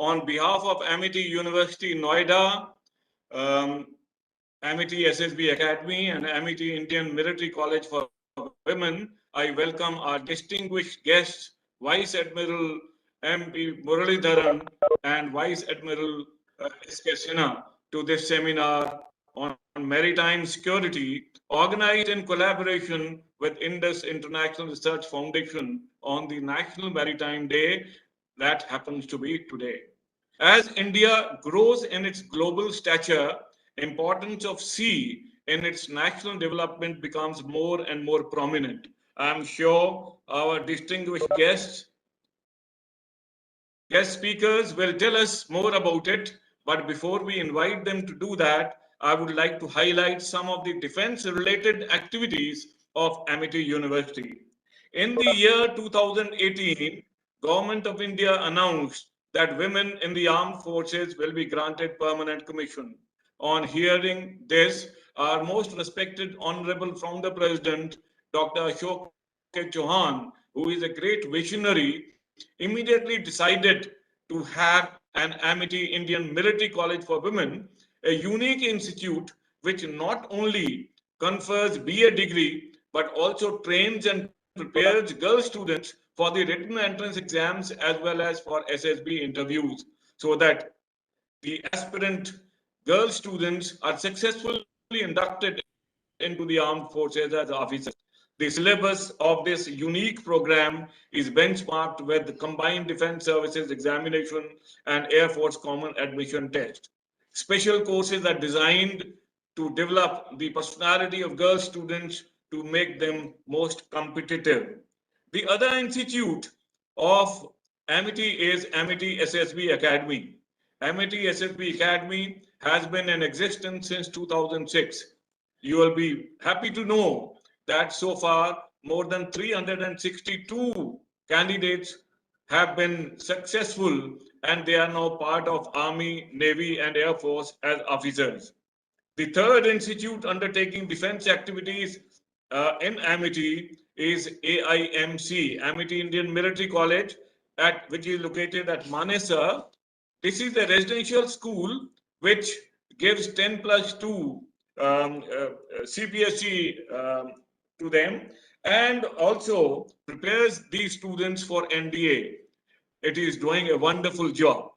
on behalf of Amity University, Noida, Amity Ssb Academy, and Amity Indian Military College for Women, I welcome our distinguished guests, Vice Admiral MP Muralidharan and Vice Admiral Sk Sinha, to this seminar on maritime security, organized in collaboration with Indus International Research Foundation on the National Maritime Day that happens to be today. As India grows in its global stature, importance of sea in its national development becomes more and more prominent. I am sure our distinguished guest speakers will tell us more about it. But before we invite them to do that, I would like to highlight some of the defense-related activities of Amity University. In the year 2018, Government of India announced that women in the armed forces will be granted permanent commission. On hearing this, our most respected Honorable Founder President, Dr. Ashok, who is a great visionary, immediately decided to have an Amity Indian Military College for Women, a unique institute which not only confers BA degree but also trains and prepares girl students for the written entrance exams as well as for SSB interviews, so that the aspirant girl students are successfully inducted into the armed forces as officers. The syllabus of this unique program is benchmarked with the Combined Defense Services Examination and Air Force Common Admission Test. Special courses are designed to develop the personality of girl students to make them most competitive. The other institute of Amity is Amity Ssb Academy. Amity Ssb Academy has been in existence since 2006. You will be happy to know that so far more than 362 candidates have been successful and they are now part of Army, Navy and Air Force as officers. The third institute undertaking defense activities in Amity is AIMC, Amity Indian Military College, which is located at Manesa. This is a residential school which gives 10+2 CPSE to them and also prepares these students for NDA. It is doing a wonderful job.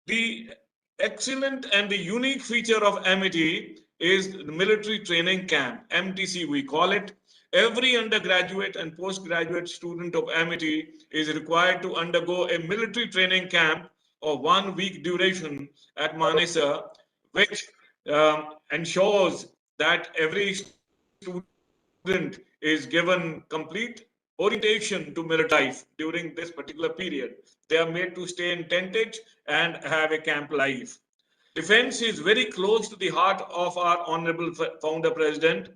The excellent and the unique feature of Amity is the military training camp, MTC we call it. Every undergraduate and postgraduate student of Amity is required to undergo a military training camp of 1 week duration at Manesa, which ensures that every student is given complete orientation to military life during this particular period. They are made to stay in tentage and have a camp life. Defense is very close to the heart of our Honorable Founder President,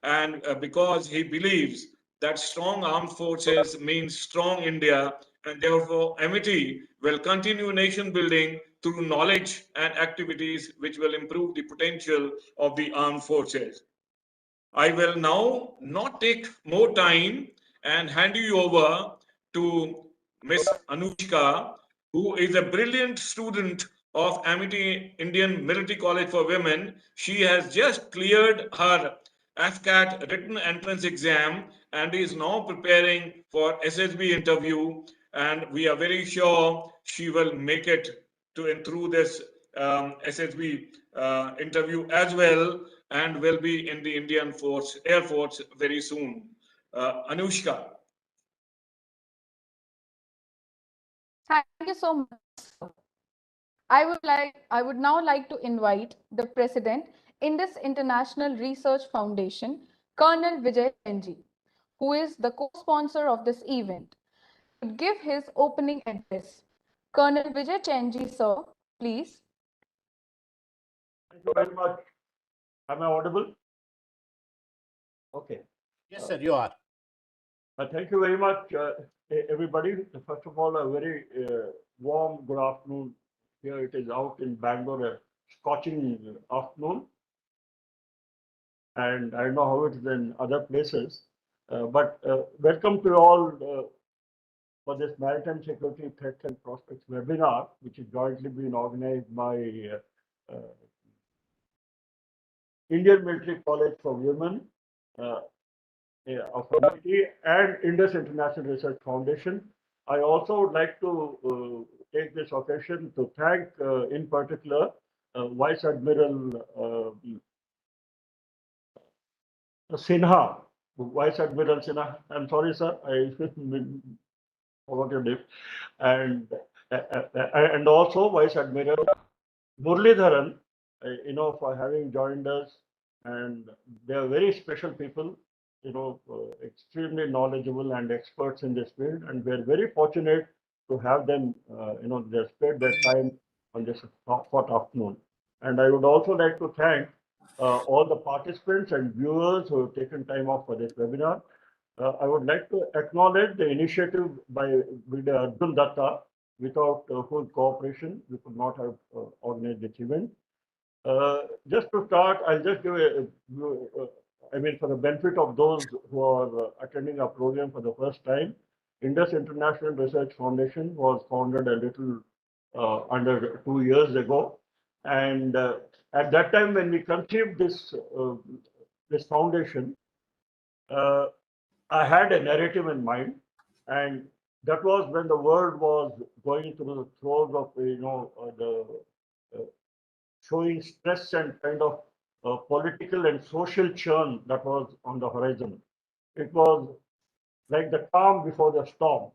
and because he believes that strong armed forces means strong India, and therefore Amity will continue nation building through knowledge and activities which will improve the potential of the armed forces. I will now not take more time and hand you over to Miss Anushka, who is a brilliant student of Amity Indian Military College for Women. She has just cleared her AFCAT written entrance exam and is now preparing for SSB interview. And we are very sure she will make it through this SSB interview as well, and will be in the Indian Air Force very soon. Anushka. Thank you so much. I would now like to invite the President, Indus International Research Foundation, Colonel Vijay Chenji, who is the co-sponsor of this event, to give his opening address. Colonel Vijay Chenji, sir, please. Thank you very much. Am I audible? Okay. Yes, sir, you are. Thank you very much, everybody. First of all, a very warm good afternoon. Here it is out in Bangalore, a scorching afternoon. And I don't know how it is in other places. But welcome to all for this Maritime Security Threats and Prospects webinar, which is jointly being organized by Indian Military College for Women of Amity and Indus International Research Foundation. I also would like to take this occasion to thank, in particular, Vice Admiral Sinha, Vice Admiral Sinha. I'm sorry, sir, I forgot your name, and also Vice Admiral Muralidharan, for having joined us, and they are very special people, extremely knowledgeable and experts in this field, and we're very fortunate to have them, they spend their time on this hot afternoon. And I would also like to thank all the participants and viewers who have taken time off for this webinar. I would like to acknowledge the initiative by Arjun Datta, without whose cooperation we could not have organized this event. Just to start, I'll just give for the benefit of those who are attending our program for the first time, Indus International Research Foundation was founded a little under 2 years ago. And at that time, when we conceived this, this foundation, I had a narrative in mind, and that was when the world was going through the throes of, showing stress and kind of political and social churn that was on the horizon. It was like the calm before the storm.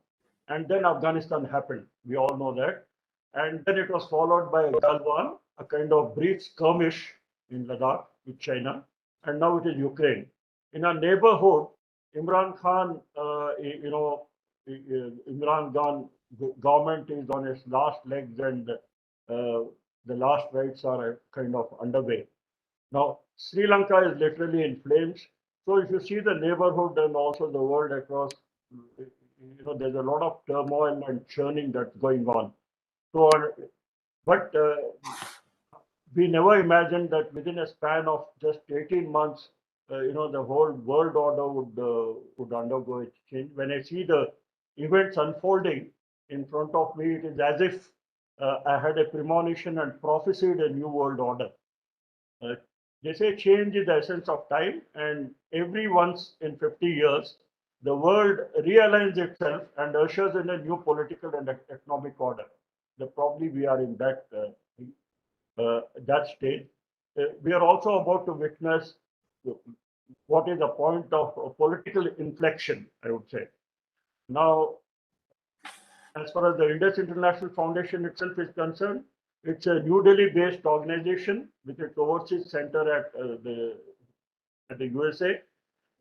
And then Afghanistan happened. We all know that. And then it was followed by Galwan, a kind of brief skirmish in Ladakh with China. And now it is Ukraine. In our neighborhood, Imran Khan, Imran Khan government is on its last legs, and the last rites are kind of underway. Now, Sri Lanka is literally in flames. So if you see the neighborhood and also the world across, there's a lot of turmoil and churning that's going on. So, but we never imagined that within a span of just 18 months, the whole world order would undergo its change. When I see the events unfolding in front of me, it is as if I had a premonition and prophesied a new world order. They say change is the essence of time, and every once in 50 years, the world realigns itself and ushers in a new political and economic order. Probably we are in that stage. We are also about to witness what is a point of political inflection, I would say. Now, as far as the Indus International Foundation itself is concerned, it's a New Delhi-based organization with its overseas center at the USA.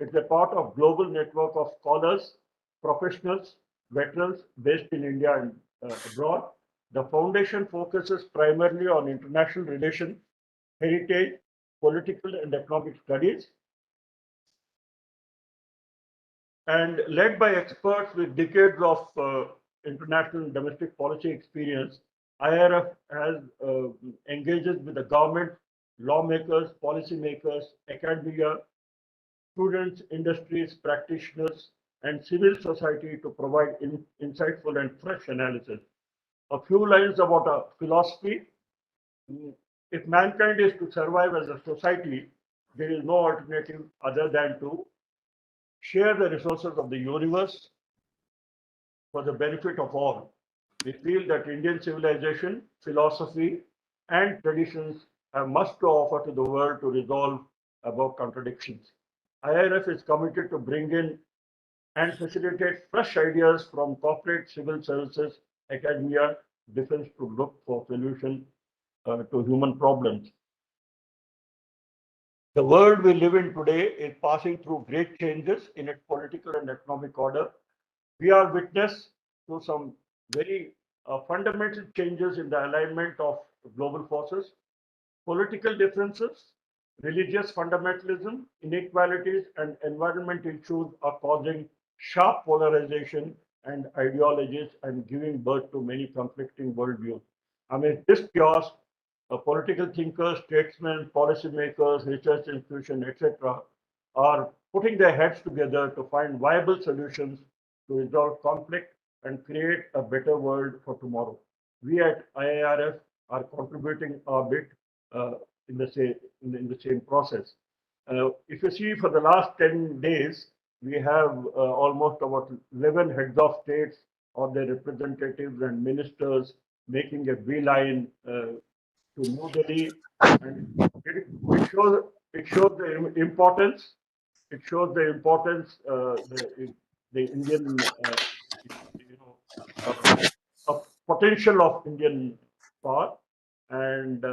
It's a part of global network of scholars, professionals, veterans based in India and abroad. The foundation focuses primarily on international relations, heritage, political and economic studies, and led by experts with decades of international and domestic policy experience. IIRF has engages with the government, lawmakers, policymakers, academia, students, industries, practitioners, and civil society to provide insightful and fresh analysis. A few lines about our philosophy. If mankind is to survive as a society, there is no alternative other than to share the resources of the universe for the benefit of all. We feel that Indian civilization, philosophy, and traditions have much to offer to the world to resolve above contradictions. IIRF is committed to bring in and facilitate fresh ideas from corporate, civil services, academia, defense to look for solutions to human problems. The world we live in today is passing through great changes in its political and economic order. We are witness to some very fundamental changes in the alignment of global forces. Political differences, religious fundamentalism, inequalities, and environmental issues are causing sharp polarization and ideologies and giving birth to many conflicting worldviews. Amid this chaos, political thinkers, statesmen, policymakers, research institutions, etc., are putting their heads together to find viable solutions to resolve conflict and create a better world for tomorrow. We at IIRF are contributing our bit in the same process. If you see, for the last 10 days, we have almost about 11 heads of states or their representatives and ministers making a beeline to New Delhi, and it shows the importance. It shows the importance the Indian you know of potential of Indian power, and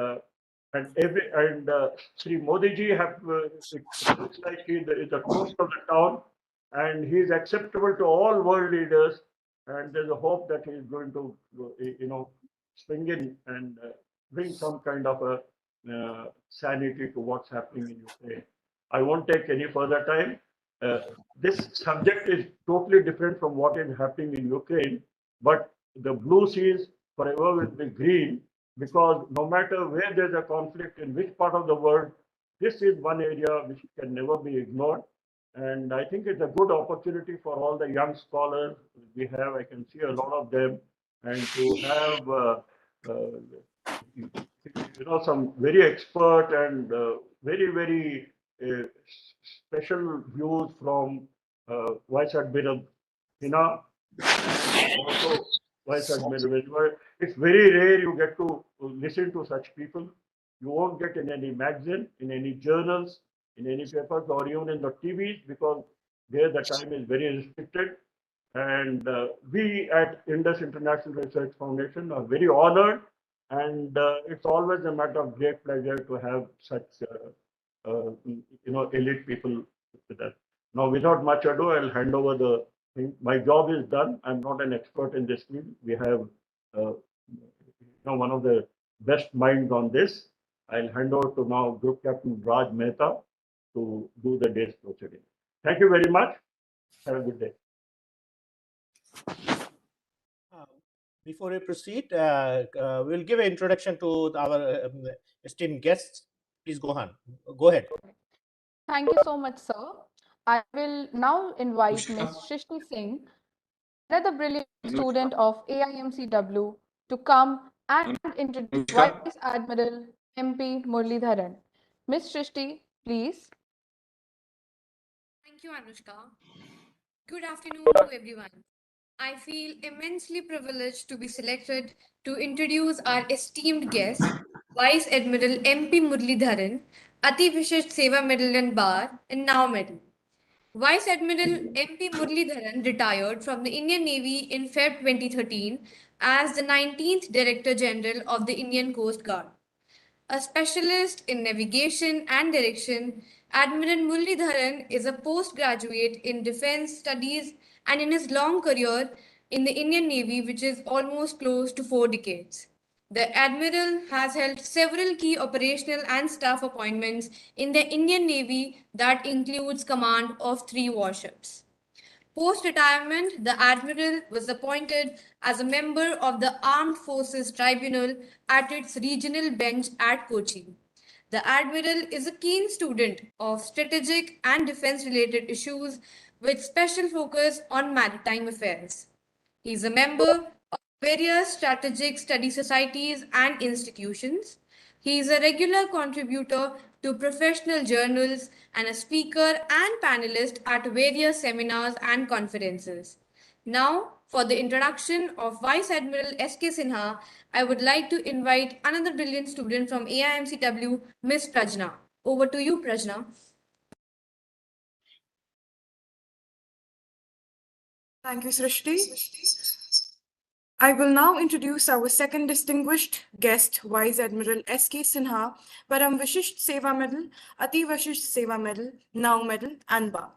Sri Modi ji have it looks like he is the toast of the town, and he is acceptable to all world leaders, and there's a hope that he is going to swing in and bring some kind of a sanity to what's happening in Ukraine. I won't take any further time. This subject is totally different from what is happening in Ukraine, but the blue seas forever will be green, because no matter where there's a conflict in which part of the world, this is one area which can never be ignored. And I think it's a good opportunity for all the young scholars we have. I can see a lot of them, and to have some very expert and very special views from Vice Admiral Sinha, also Vice Admiral Edward. It's very rare you get to listen to such people. You won't get in any magazine, in any journals, in any papers, or even in the TVs, because there the time is very restricted. And we at Indus International Research Foundation are very honored, and it's always a matter of great pleasure to have such elite people with us. Now, without much ado, I'll hand over the thing. My job is done. I'm not an expert in this field. We have one of the best minds on this. I'll hand over to now Group Captain Raj Mehta to do the day's proceeding. Thank you very much. Have a good day. Before we proceed, we'll give an introduction to our esteemed guests. Please go on. Go ahead. Thank you so much, sir. I will now invite Ms. Srishti Singh, another brilliant student of AIMCW, to come and introduce Vice Admiral MP Muralidharan. Ms. Srishti, please. Thank you, Anushka. Good afternoon to everyone. I feel immensely privileged to be selected to introduce our esteemed guest, Vice Admiral MP Muralidharan, Ati Vishisht Seva Medal and Bar, and Now Medal. Vice Admiral MP Muralidharan retired from the Indian Navy in Feb 2013 as the 19th Director General of the Indian Coast Guard. A specialist in navigation and direction, Admiral Muralidharan is a postgraduate in defense studies and in his long career in the Indian Navy, which is almost close to 4 decades. The Admiral has held several key operational and staff appointments in the Indian Navy that includes command of 3 warships. Post-retirement, the Admiral was appointed as a member of the Armed Forces Tribunal at its regional bench at Kochi. The Admiral is a keen student of strategic and defense-related issues with special focus on maritime affairs. He is a member of various strategic study societies and institutions. He is a regular contributor to professional journals and a speaker and panelist at various seminars and conferences. Now, for the introduction of Vice Admiral Sk Sinha, I would like to invite another brilliant student from AIMCW, Ms. Prajna. Over to you, Prajna. Thank you, Srishti. I will now introduce our second distinguished guest, Vice Admiral Sk Sinha, Param Vishisht Seva Medal, Ati Vishisht Seva Medal, Now Medal, and Ba.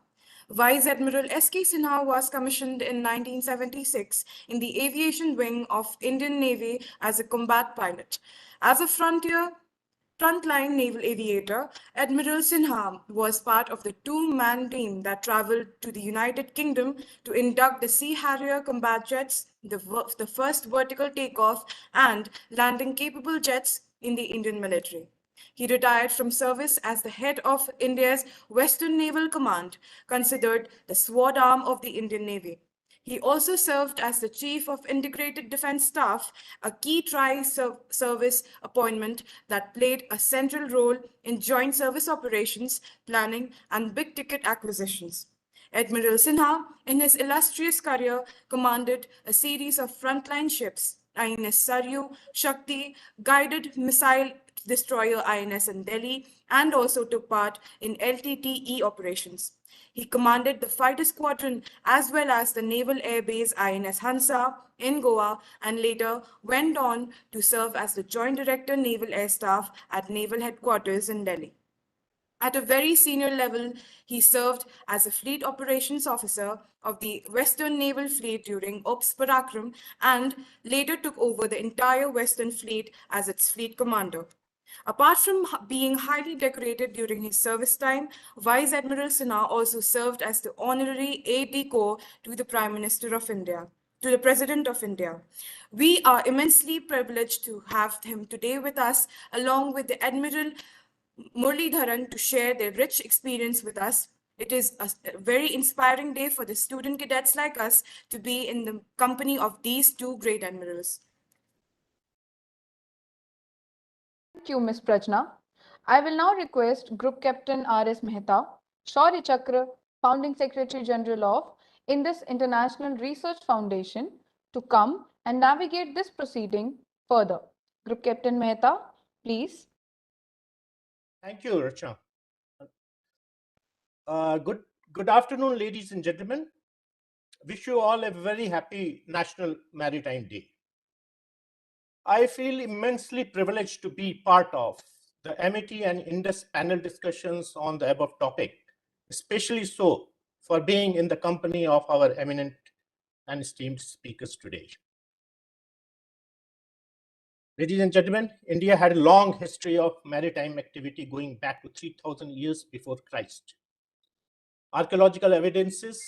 Vice Admiral Sk Sinha was commissioned in 1976 in the aviation wing of Indian Navy as a combat pilot. As a frontline naval aviator, Admiral Sinha was part of the 2-man team that traveled to the United Kingdom to induct the Sea Harrier combat jets, the first vertical takeoff and landing capable jets in the Indian military. He retired from service as the head of India's Western Naval Command, considered the sword arm of the Indian Navy. He also served as the Chief of Integrated Defense Staff, a key tri-service appointment that played a central role in joint service operations, planning, and big-ticket acquisitions. Admiral Sinha, in his illustrious career, commanded a series of frontline ships, INS Saryu, Shakti, guided missile destroyer INS in Delhi, and also took part in LTTE operations. He commanded the fighter squadron as well as the naval air base INS Hansa in Goa and later went on to serve as the Joint Director Naval Air Staff at Naval Headquarters in Delhi. At a very senior level, he served as a Fleet Operations Officer of the Western Naval Fleet during Ops Parakram and later took over the entire Western Fleet as its fleet commander. Apart from being highly decorated during his service time, Vice Admiral Sinha also served as the honorary aide-de-camp to the Prime Minister of India, to the President of India. We are immensely privileged to have him today with us, along with the Admiral Muralidharan, to share their rich experience with us. It is a very inspiring day for the student cadets like us to be in the company of these two great admirals. Thank you, Ms. Prajna. I will now request Group Captain R.S. Mehta, Shaurya Chakra, Founding Secretary General of Indus International Research Foundation, to come and navigate this proceeding further. Group Captain Mehta, please. Thank you, Racha. Good afternoon, ladies and gentlemen. Wish you all a very happy National Maritime Day. I feel immensely privileged to be part of the Amity and Indus panel discussions on the above topic, especially so for being in the company of our eminent and esteemed speakers today. Ladies and gentlemen, India had a long history of maritime activity going back to 3,000 years before Christ. Archaeological evidences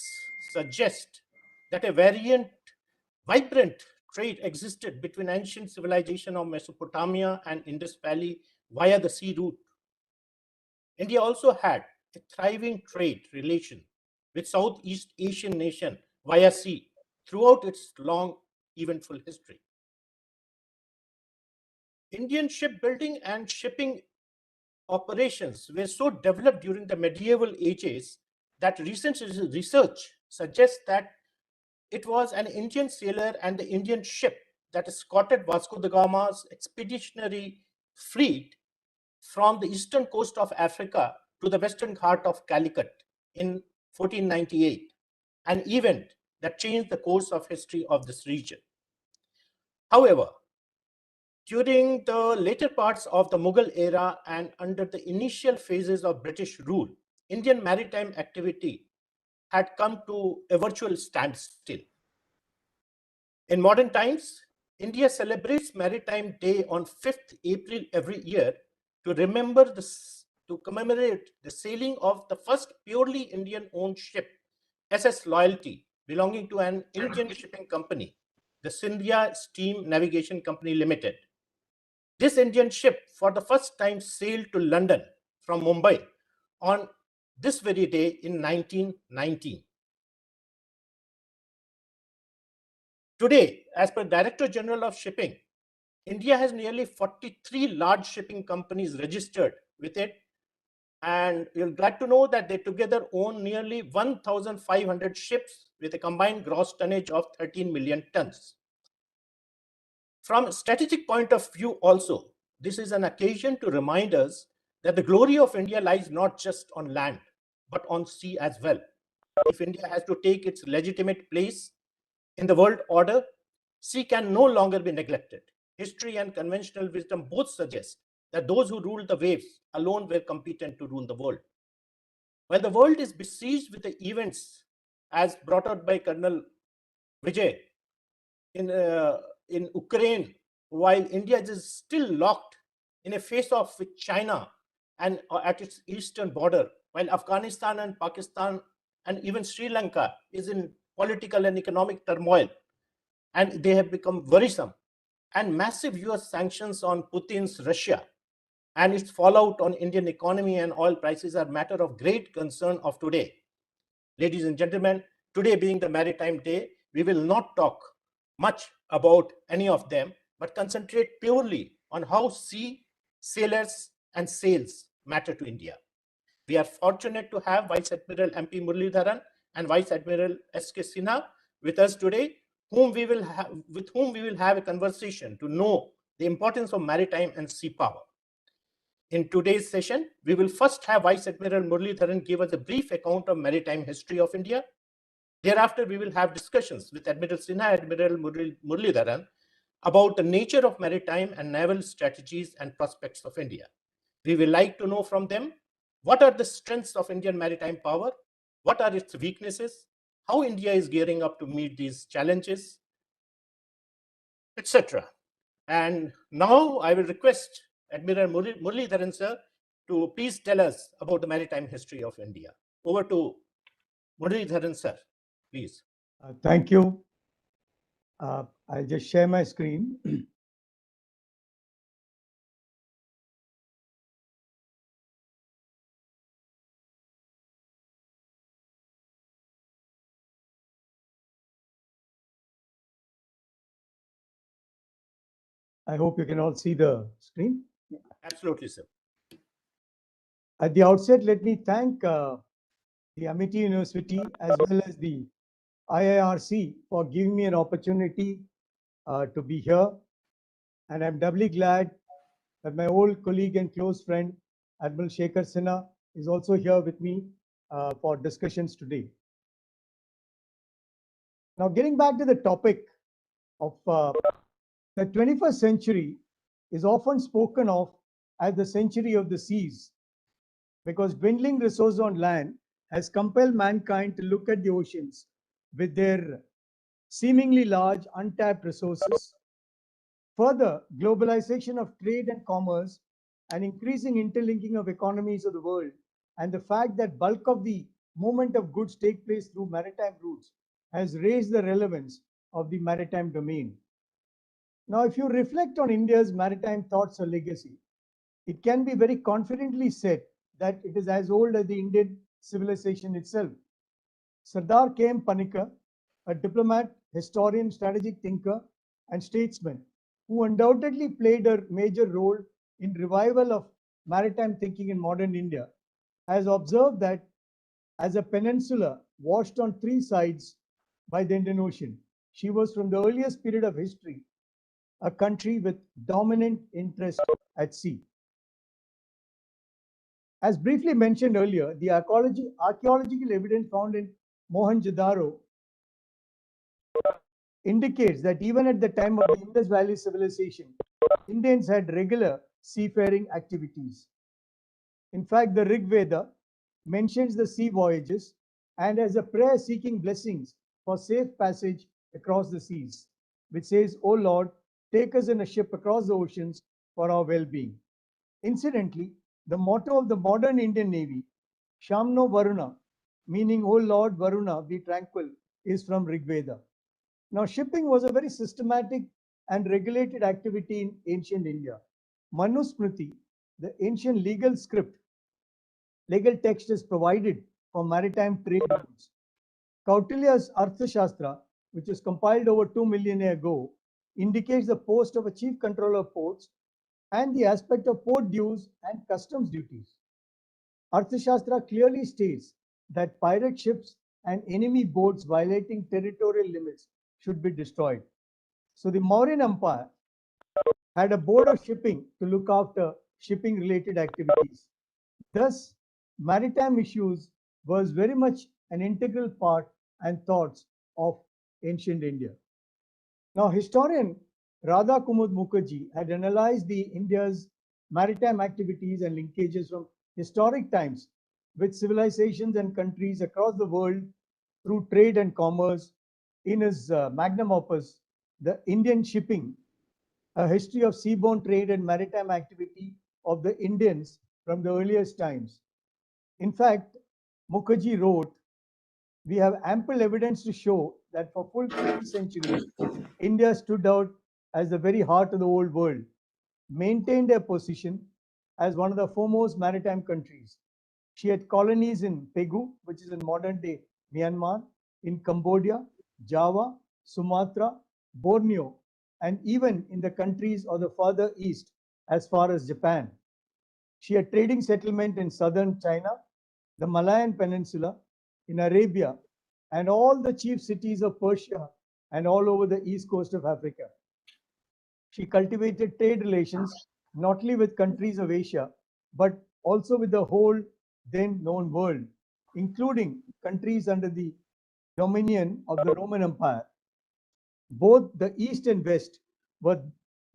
suggest that a vibrant trade existed between ancient civilization of Mesopotamia and Indus Valley via the sea route. India also had a thriving trade relation with Southeast Asian nation via sea throughout its long, eventful history. Indian shipbuilding and shipping operations were so developed during the medieval ages that recent research suggests that it was an Indian sailor and the Indian ship that escorted Vasco da Gama's expeditionary fleet from the eastern coast of Africa to the western Ghat of Calicut in 1498, an event that changed the course of history of this region. However, during the later parts of the Mughal era and under the initial phases of British rule, Indian maritime activity had come to a virtual standstill. In modern times, India celebrates Maritime Day on 5th April every year to commemorate the sailing of the first purely Indian-owned ship, SS Loyalty, belonging to an Indian shipping company, the Sindhya Steam Navigation Company Limited. This Indian ship for the first time sailed to London from Mumbai on this very day in 1919. Today, as per Director General of Shipping, India has nearly 43 large shipping companies registered with it, and you're glad to know that they together own nearly 1,500 ships with a combined gross tonnage of 13 million tons. From a strategic point of view also, this is an occasion to remind us that the glory of India lies not just on land, but on sea as well. If India has to take its legitimate place in the world order, sea can no longer be neglected. History and conventional wisdom both suggest that those who ruled the waves alone were competent to rule the world. While the world is besieged with the events as brought out by Colonel Vijay in Ukraine, while India is still locked in a face-off with China and at its eastern border, while Afghanistan and Pakistan and even Sri Lanka is in political and economic turmoil, and they have become worrisome, and massive US sanctions on Putin's Russia and its fallout on Indian economy and oil prices are matter of great concern of today. Ladies and gentlemen, today being the Maritime Day, we will not talk much about any of them, but concentrate purely on how sea, sailors, and sails matter to India. We are fortunate to have Vice Admiral MP Muralidharan and Vice Admiral Sk Sinha with us today, with whom we will have a conversation to know the importance of maritime and sea power. In today's session, we will first have Vice Admiral Muralidharan give us a brief account of maritime history of India. Thereafter, we will have discussions with Admiral Sinha and Admiral Muralidharan about the nature of maritime and naval strategies and prospects of India. We will like to know from them what are the strengths of Indian maritime power, what are its weaknesses, how India is gearing up to meet these challenges, etc. And now I will request Admiral Muralidharan sir to please tell us about the maritime history of India. Over to Muralidharan sir, please. Thank you. I'll just share my screen. I hope you can all see the screen. Absolutely, sir. At the outset, let me thank the Amity University as well as the IIRC for giving me an opportunity to be here. And I'm doubly glad that my old colleague and close friend, Admiral Sk Sinha, is also here with me for discussions today. Now, getting back to the topic of the 21st century is often spoken of as the century of the seas, because dwindling resources on land has compelled mankind to look at the oceans with their seemingly large untapped resources. Further, globalization of trade and commerce and increasing interlinking of economies of the world, and the fact that bulk of the movement of goods take place through maritime routes has raised the relevance of the maritime domain. Now, if you reflect on India's maritime thoughts or legacy, it can be very confidently said that it is as old as the Indian civilization itself. Sardar K.M. Panikkar, a diplomat, historian, strategic thinker, and statesman, who undoubtedly played a major role in revival of maritime thinking in modern India, has observed that as a peninsula washed on three sides by the Indian Ocean, she was from the earliest period of history a country with dominant interest at sea. As briefly mentioned earlier, the archaeological evidence found in Mohenjo-daro indicates that even at the time of the Indus Valley civilization, Indians had regular seafaring activities. In fact, the Rig Veda mentions the sea voyages and as a prayer seeking blessings for safe passage across the seas, which says, "O Lord, take us in a ship across the oceans for our well-being." Incidentally, the motto of the modern Indian Navy, Shamno Varuna, meaning "O Lord Varuna, be tranquil," is from Rig Veda. Now, shipping was a very systematic and regulated activity in ancient India. Manusmriti, the ancient legal text, is provided for maritime trade routes. Kautilya's Arthashastra, which was compiled over 2 millennia ago, indicates the post of a chief controller of ports and the aspect of port dues and customs duties. Arthashastra clearly states that pirate ships and enemy boats violating territorial limits should be destroyed. So the Mauryan Empire had a board of shipping to look after shipping related activities. Thus, maritime issues was very much an integral part and thoughts of ancient India. Now, historian Radha Kumud Mukherjee had analyzed the India's maritime activities and linkages from historic times with civilizations and countries across the world through trade and commerce in his magnum opus, The Indian Shipping, a history of seaborne trade and maritime activity of the Indians from the earliest times. In fact, Mukherjee wrote, "We have ample evidence to show that for full 3 centuries, India stood out as the very heart of the old world, maintained a position as one of the foremost maritime countries. She had colonies in Pegu, which is in modern day Myanmar, in Cambodia, Java, Sumatra, Borneo, and even in the countries of the further east as far as Japan. She had trading settlement in southern China, the Malayan Peninsula, in Arabia, and all the chief cities of Persia and all over the east coast of Africa. She cultivated trade relations not only with countries of Asia, but also with the whole then known world, including countries under the dominion of the Roman Empire. Both the East and West were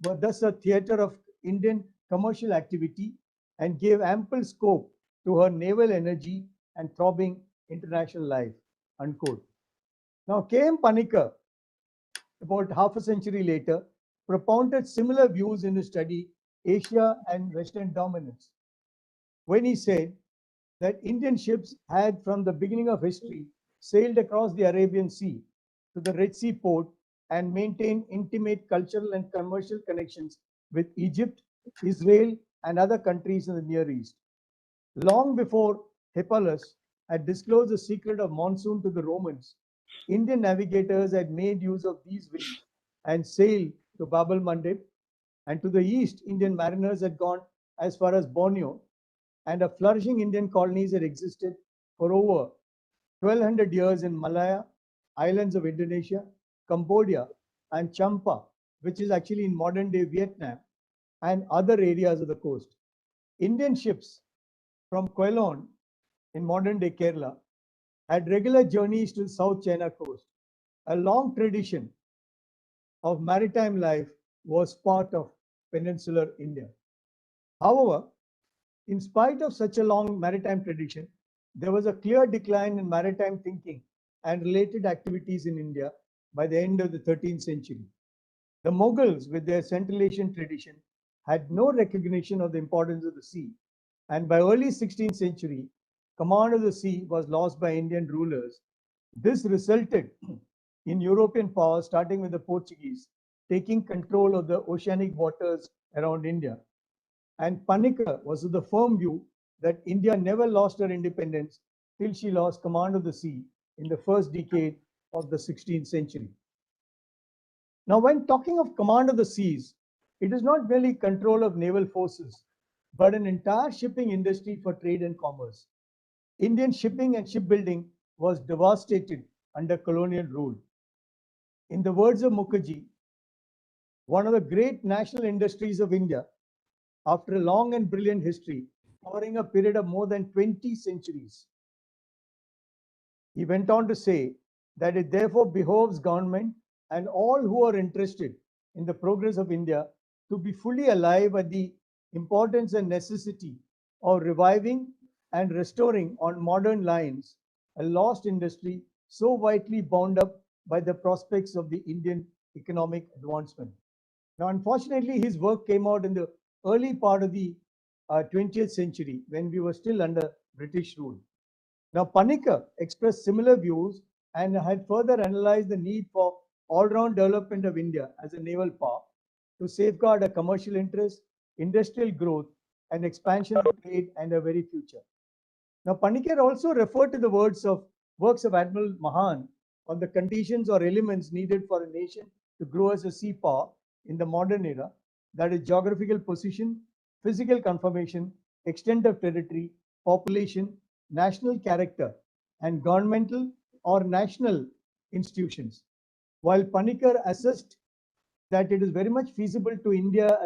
thus a theater of Indian commercial activity and gave ample scope to her naval energy and throbbing international life, unquote. Now, K.M. Panikkar, about half a century later, propounded similar views in his study, Asia and Western Dominance, when he said that Indian ships had from the beginning of history sailed across the Arabian Sea to the Red Sea port and maintained intimate cultural and commercial connections with Egypt, Israel, and other countries in the Near East. Long before Hippolytus had disclosed the secret of monsoon to the Romans, Indian navigators had made use of these winds and sailed to Bab el Mandeb, and to the east, Indian mariners had gone as far as Borneo, and a flourishing Indian colonies had existed for over 1200 years in Malaya, islands of Indonesia, Cambodia, and Champa, which is actually in modern day Vietnam, and other areas of the coast. Indian ships from Ceylon in modern day Kerala had regular journeys to the South China coast. A long tradition of maritime life was part of peninsular India. However, in spite of such a long maritime tradition, there was a clear decline in maritime thinking and related activities in India by the end of the 13th century. The Mughals, with their Central Asian tradition, had no recognition of the importance of the sea, and by early 16th century, command of the sea was lost by Indian rulers. This resulted in European powers, starting with the Portuguese, taking control of the oceanic waters around India. And Panikkar was of the firm view that India never lost her independence till she lost command of the sea in the first decade of the 16th century. Now, when talking of command of the seas, it is not merely control of naval forces, but an entire shipping industry for trade and commerce. Indian shipping and shipbuilding was devastated under colonial rule. In the words of Mukherjee, one of the great national industries of India, after a long and brilliant history, covering a period of more than 20 centuries. He went on to say that it therefore behoves government and all who are interested in the progress of India to be fully alive at the importance and necessity of reviving and restoring on modern lines a lost industry so vitally bound up by the prospects of the Indian economic advancement. Now, unfortunately, his work came out in the early part of the 20th century when we were still under British rule. Now, Panikkar expressed similar views and had further analyzed the need for all-round development of India as a naval power to safeguard a commercial interest, industrial growth, and expansion of trade and a very future. Now, Panikkar also referred to the works of Admiral Mahan on the conditions or elements needed for a nation to grow as a sea power in the modern era, that is geographical position, physical conformation, extent of territory, population, national character, and governmental or national institutions. While Panikkar assessed that it is very much feasible to India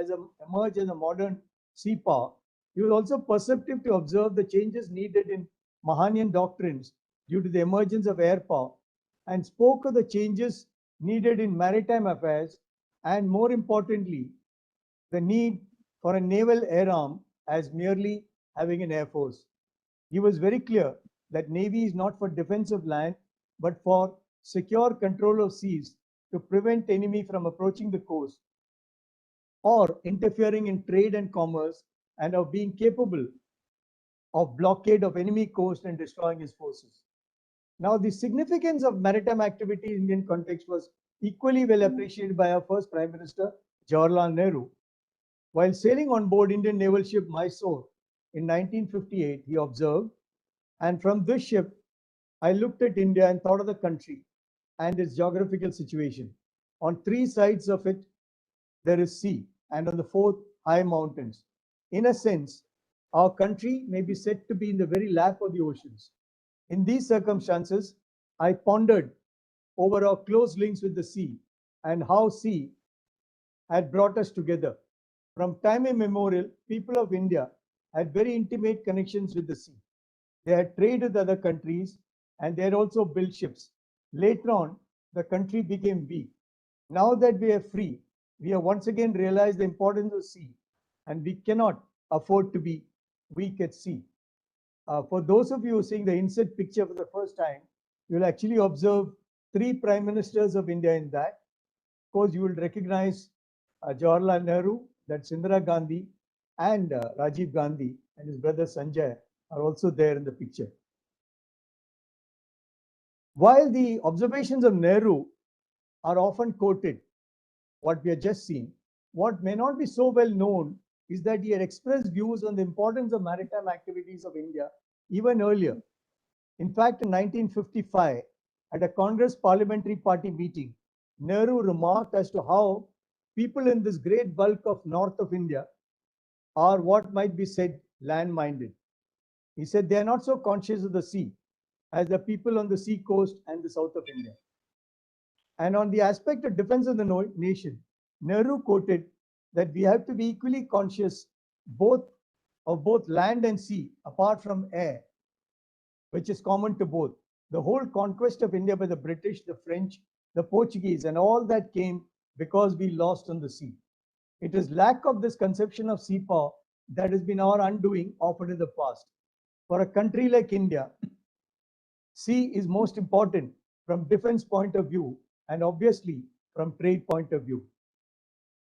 emerge as a modern sea power, he was also perceptive to observe the changes needed in Mahanian doctrines due to the emergence of air power, and spoke of the changes needed in maritime affairs, and more importantly, the need for a naval air arm as merely having an air force. He was very clear that Navy is not for defense of land, but for secure control of seas to prevent enemy from approaching the coast or interfering in trade and commerce, and of being capable of blockade of enemy coast and destroying his forces. Now, the significance of maritime activity in Indian context was equally well appreciated by our first Prime Minister, Jawaharlal Nehru. While sailing on board Indian naval ship Mysore in 1958, he observed, and from this ship, I looked at India and thought of the country, and its geographical situation. On three sides of it, there is sea, and on the fourth, high mountains. In a sense, our country may be said to be in the very lap of the oceans. In these circumstances, I pondered over our close links with the sea and how sea had brought us together. From time immemorial, people of India had very intimate connections with the sea. They had trade with other countries and they had also built ships. Later on, the country became weak. Now that we are free, we have once again realized the importance of sea and we cannot afford to be weak at sea. For those of you seeing the inset picture for the first time, you will actually observe three prime ministers of India in that. Of course, you will recognize Jawaharlal Nehru, that's Indira Gandhi, and Rajiv Gandhi and his brother Sanjay are also there in the picture. While the observations of Nehru are often quoted, what we have just seen, what may not be so well known is that he had expressed views on the importance of maritime activities of India even earlier. In fact, in 1955, at a Congress Parliamentary Party meeting, Nehru remarked as to how people in this great bulk of north of India are what might be said land-minded. He said they are not so conscious of the sea as the people on the sea coast and the south of India. And on the aspect of defense of the nation, Nehru quoted that we have to be equally conscious of both land and sea, apart from air, which is common to both. The whole conquest of India by the British, the French, the Portuguese, and all that came because we lost on the sea. It is lack of this conception of sea power that has been our undoing often in the past. For a country like India, sea is most important from defense point of view and obviously from trade point of view.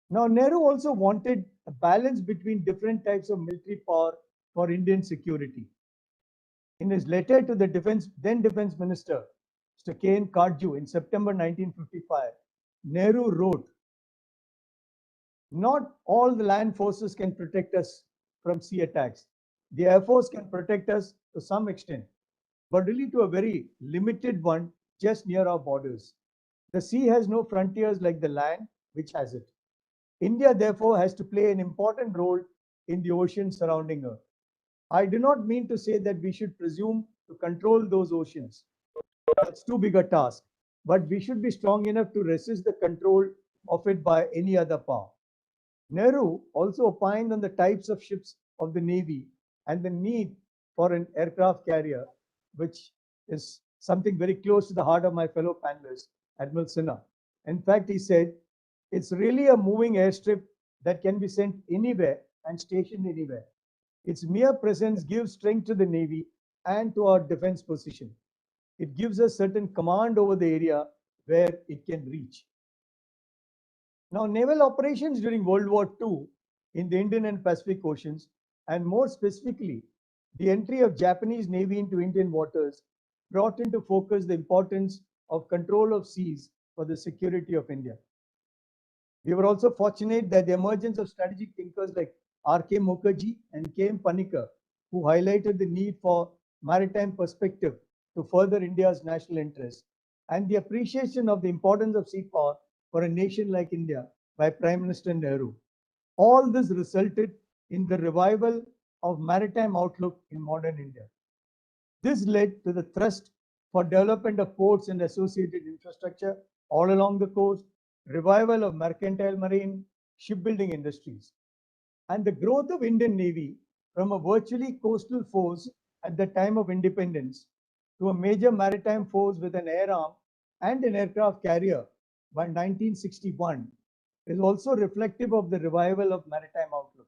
Now, Nehru also wanted a balance between different types of military power for Indian security. In his letter to the then Defense Minister, Mr. K.N. Kardju, in September 1955, Nehru wrote, "Not all the land forces can protect us from sea attacks. The Air Force can protect us to some extent, but really to a very limited one just near our borders. The sea has no frontiers like the land, which has it. India, therefore, has to play an important role in the ocean surrounding her. I do not mean to say that we should presume to control those oceans. That's too big a task. But we should be strong enough to resist the control of it by any other power." Nehru also opined on the types of ships of the Navy and the need for an aircraft carrier, which is something very close to the heart of my fellow panelist, Admiral Sinha. In fact, he said, "It's really a moving airstrip that can be sent anywhere and stationed anywhere. Its mere presence gives strength to the Navy and to our defense position. It gives us certain command over the area where it can reach." Now, naval operations during World War II in the Indian and Pacific Oceans, and more specifically, the entry of Japanese Navy into Indian waters, brought into focus the importance of control of seas for the security of India. We were also fortunate that the emergence of strategic thinkers like R.K. Mukherjee and K.M. Panikkar, who highlighted the need for maritime perspective to further India's national interests, and the appreciation of the importance of sea power for a nation like India by Prime Minister Nehru. All this resulted in the revival of maritime outlook in modern India. This led to the thrust for development of ports and associated infrastructure all along the coast, revival of mercantile marine shipbuilding industries, and the growth of Indian Navy from a virtually coastal force at the time of independence to a major maritime force with an air arm and an aircraft carrier by 1961 is also reflective of the revival of maritime outlook.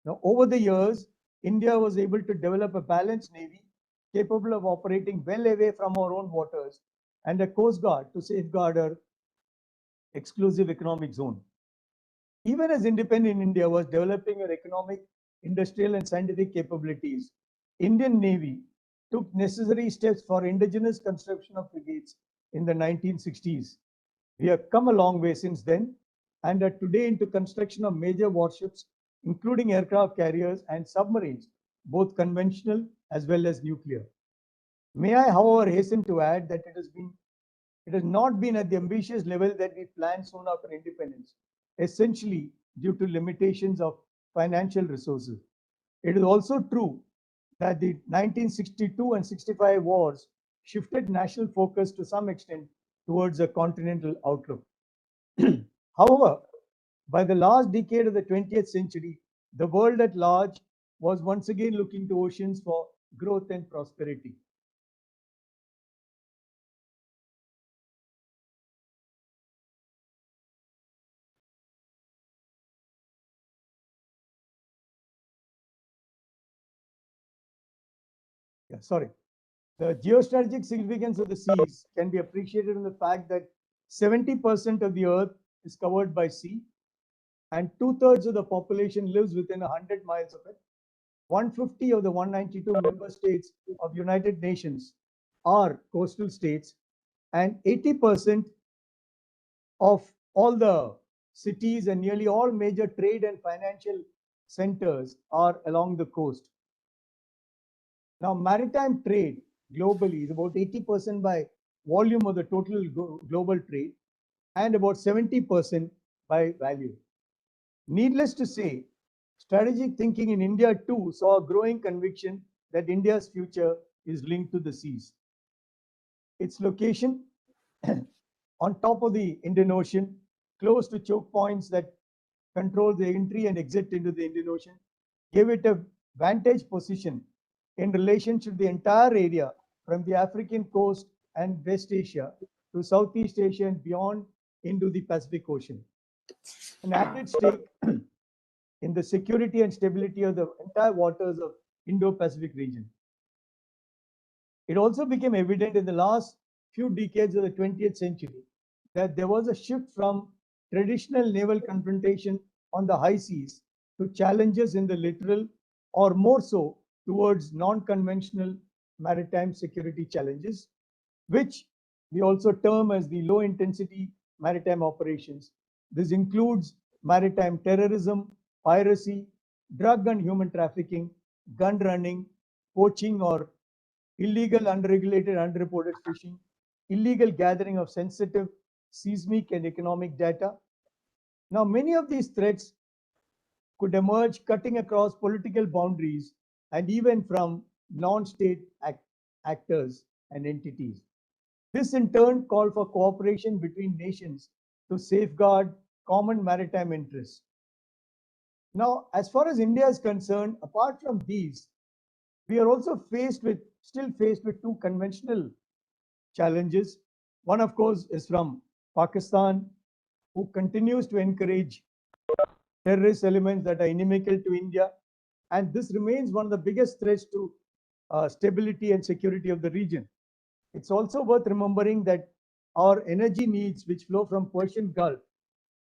Now, over the years, India was able to develop a balanced navy capable of operating well away from our own waters and a coast guard to safeguard our exclusive economic zone. Even as independent India was developing her economic, industrial, and scientific capabilities, Indian Navy took necessary steps for indigenous construction of frigates in the 1960s. We have come a long way since then and are today into construction of major warships, including aircraft carriers and submarines, both conventional as well as nuclear. May I, however, hasten to add that It has not been at the ambitious level that we planned soon after independence, essentially due to limitations of financial resources. It is also true that the 1962 and 65 wars shifted national focus to some extent towards a continental outlook. However, by the last decade of the 20th century, the world at large was once again looking to oceans for growth and prosperity. Sorry. The geostrategic significance of the seas can be appreciated in the fact that 70% of the earth is covered by sea, and 2/3 of the population lives within 100 miles of it. 150 of the 192 member states of United Nations are coastal states, and 80% of all the cities and nearly all major trade and financial centers are along the coast. Now, maritime trade globally is about 80% by volume of the total global trade and about 70% by value. Needless to say, strategic thinking in India too saw a growing conviction that India's future is linked to the seas. Its location on top of the Indian Ocean, close to choke points that control the entry and exit into the Indian Ocean, gave it a vantage position in relation to the entire area from the African coast and West Asia to Southeast Asia and beyond into the Pacific Ocean. An added stake in the security and stability of the entire waters of Indo-Pacific region. It also became evident in the last few decades of the 20th century that there was a shift from traditional naval confrontation on the high seas to challenges in the littoral, or more so towards non-conventional maritime security challenges, which we also term as the low-intensity maritime operations. This includes maritime terrorism, piracy, drug and human trafficking, gun running, poaching or illegal, unregulated, unreported fishing, illegal gathering of sensitive seismic and economic data. Now, many of these threats could emerge cutting across political boundaries and even from non-state actors and entities. This in turn called for cooperation between nations to safeguard common maritime interests. Now, as far as India is concerned, apart from these, we are also still faced with two conventional challenges. One, of course, is from Pakistan, who continues to encourage terrorist elements that are inimical to India. And this remains one of the biggest threats to stability and security of the region. It's also worth remembering that our energy needs, which flow from Persian Gulf,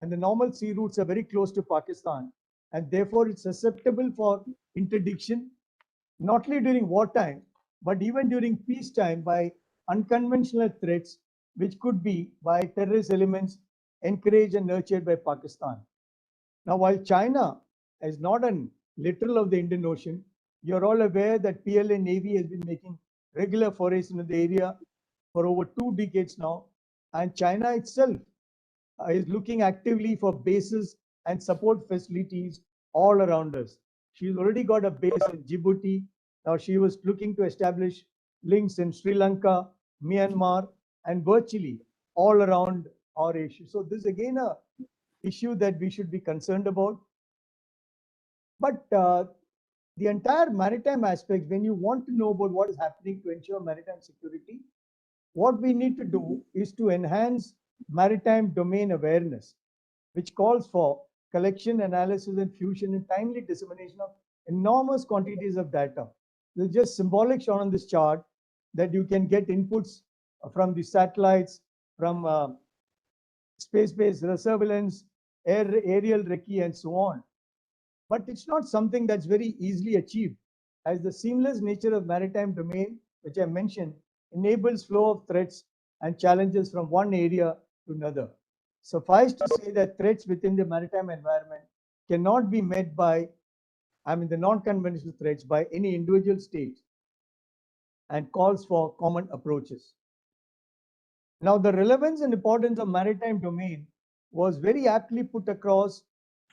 and the normal sea routes are very close to Pakistan, and therefore it's susceptible for interdiction, not only during wartime, but even during peacetime by unconventional threats, which could be by terrorist elements encouraged and nurtured by Pakistan. Now, while China is not a littoral of the Indian Ocean, you're all aware that PLA Navy has been making regular forays into the area for over 2 decades now, and China itself is looking actively for bases and support facilities all around us. She's already got a base in Djibouti. Now she was looking to establish links in Sri Lanka, Myanmar, and virtually all around our Asia. So this is again a issue that we should be concerned about. But the entire maritime aspect, when you want to know about what is happening to ensure maritime security, what we need to do is to enhance maritime domain awareness, which calls for collection, analysis, and fusion and timely dissemination of enormous quantities of data. There's just symbolic shown on this chart that you can get inputs from the satellites, from space-based surveillance, aerial recce, and so on. But it's not something that's very easily achieved, as the seamless nature of maritime domain, which I mentioned, enables flow of threats and challenges from one area to another. Suffice to say that threats within the maritime environment cannot be met by, the non-conventional threats by any individual state, and calls for common approaches. Now, the relevance and importance of maritime domain was very aptly put across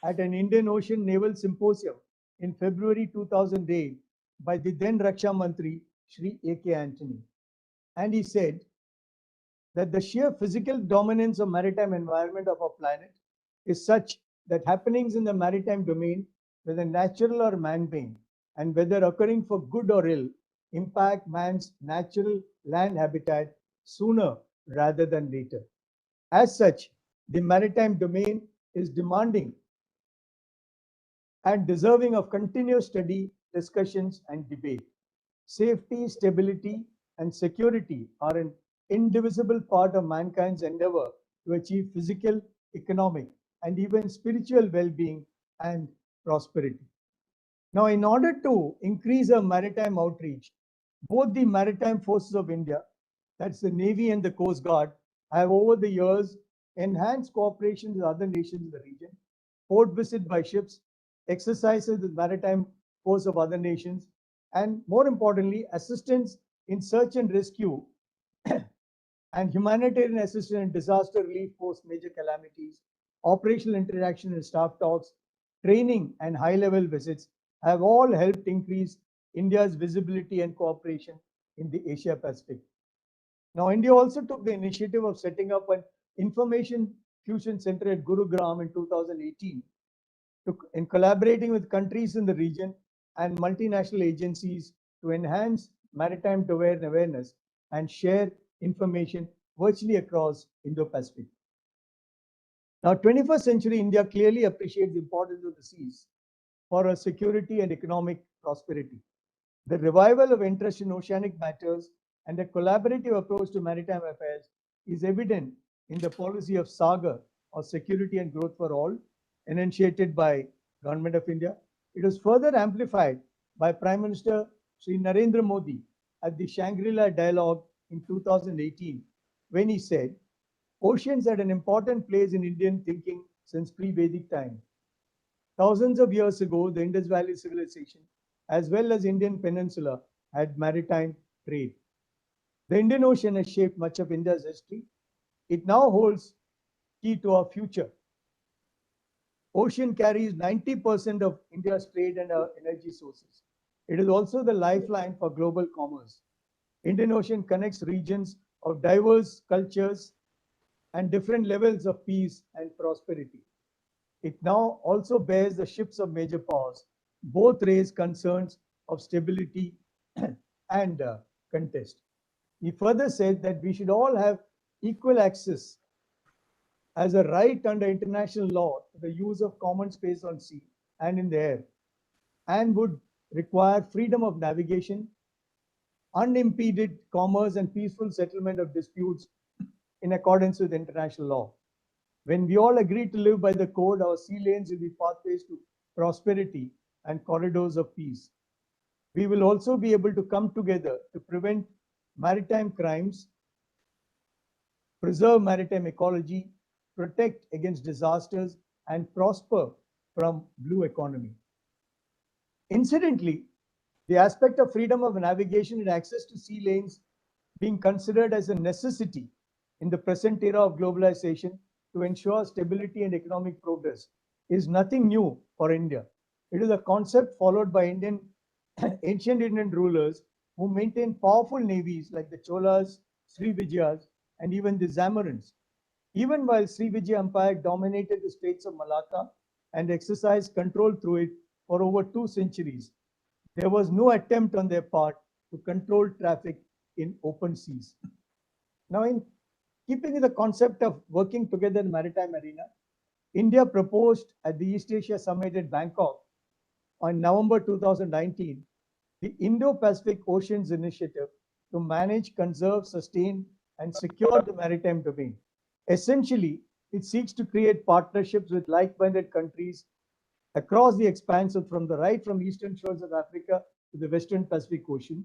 at an Indian Ocean Naval Symposium in February 2008 by the then Raksha Mantri, Shri A.K. Antony. And he said that the sheer physical dominance of maritime environment of our planet is such that happenings in the maritime domain, whether natural or man-made, and whether occurring for good or ill, impact man's natural land habitat sooner rather than later. As such, the maritime domain is demanding and deserving of continuous study, discussions, and debate. Safety, stability, and security are an indivisible part of mankind's endeavor to achieve physical, economic, and even spiritual well-being and prosperity. Now, in order to increase our maritime outreach, both the maritime forces of India, that's the Navy and the Coast Guard, have over the years enhanced cooperation with other nations in the region, port visit by ships, exercises with maritime force of other nations, and more importantly, assistance in search and rescue and humanitarian assistance and disaster relief post major calamities, operational interaction and staff talks, training and high-level visits have all helped increase India's visibility and cooperation in the Asia Pacific. Now, India also took the initiative of setting up an information fusion center at Gurugram in 2018 in collaborating with countries in the region and multinational agencies to enhance maritime domain awareness and share information virtually across Indo-Pacific. Now, 21st century India clearly appreciates the importance of the seas for our security and economic prosperity. The revival of interest in oceanic matters and a collaborative approach to maritime affairs is evident in the policy of Sagar, or Security and Growth for All, enunciated by Government of India. It was further amplified by Prime Minister Sri Narendra Modi at the Shangri-La Dialogue in 2018, when he said, oceans had an important place in Indian thinking since pre-Vedic time. Thousands of years ago, the Indus Valley civilization, as well as Indian peninsula, had maritime trade. The Indian Ocean has shaped much of India's history. It now holds key to our future. Ocean carries 90% of India's trade and our energy sources. It is also the lifeline for global commerce. Indian Ocean connects regions of diverse cultures and different levels of peace and prosperity. It now also bears the ships of major powers. Both raise concerns of stability and contest. He further said that we should all have equal access as a right under international law to the use of common space on sea and in the air, and would require freedom of navigation, unimpeded commerce, and peaceful settlement of disputes in accordance with international law. When we all agree to live by the code, our sea lanes will be pathways to prosperity and corridors of peace. We will also be able to come together to prevent maritime crimes, preserve maritime ecology, protect against disasters, and prosper from blue economy. Incidentally, the aspect of freedom of navigation and access to sea lanes being considered as a necessity in the present era of globalization to ensure stability and economic progress is nothing new for India. It is a concept followed by ancient Indian rulers who maintained powerful navies like the Cholas, Srivijayas, and even the Zamorans. Even while Srivijaya Empire dominated the states of Malacca and exercised control through it for over 2 centuries, there was no attempt on their part to control traffic in open seas. Now, in keeping with the concept of working together in the maritime arena, India proposed at the East Asia Summit at Bangkok on November 2019 the Indo-Pacific Oceans Initiative to manage, conserve, sustain, and secure the maritime domain. Essentially, it seeks to create partnerships with like-minded countries across the expanse from eastern shores of Africa to the Western Pacific Ocean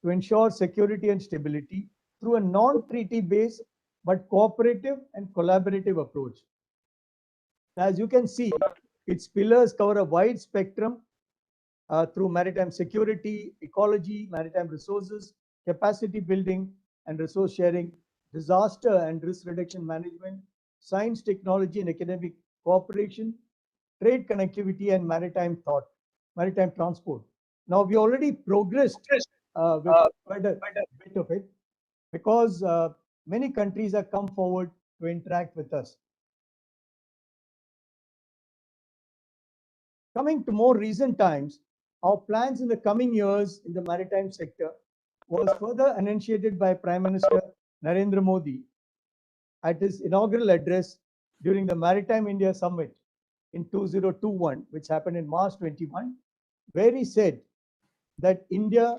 to ensure security and stability through a non-treaty based but cooperative and collaborative approach. As you can see, its pillars cover a wide spectrum through maritime security, ecology, maritime resources, capacity building, and resource sharing, disaster and risk reduction management, science, technology, and academic cooperation, trade connectivity, and maritime transport. Now, we already progressed with quite a bit of it because many countries have come forward to interact with us. Coming to more recent times, our plans in the coming years in the maritime sector was further enunciated by Prime Minister Narendra Modi at his inaugural address during the Maritime India Summit in 2021, which happened in March 21, where he said that India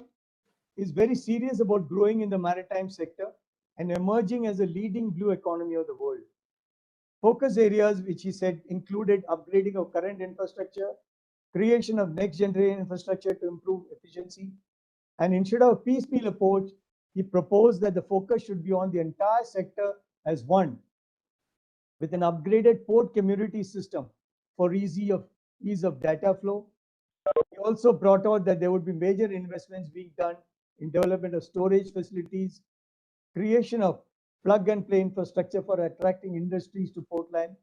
is very serious about growing in the maritime sector and emerging as a leading blue economy of the world. Focus areas, which he said, included upgrading of current infrastructure, creation of next generation infrastructure to improve efficiency, and instead of a piecemeal approach, he proposed that the focus should be on the entire sector as one, with an upgraded port community system for ease of data flow. He also brought out that there would be major investments being done in development of storage facilities, creation of plug-and-play infrastructure for attracting industries to Portland.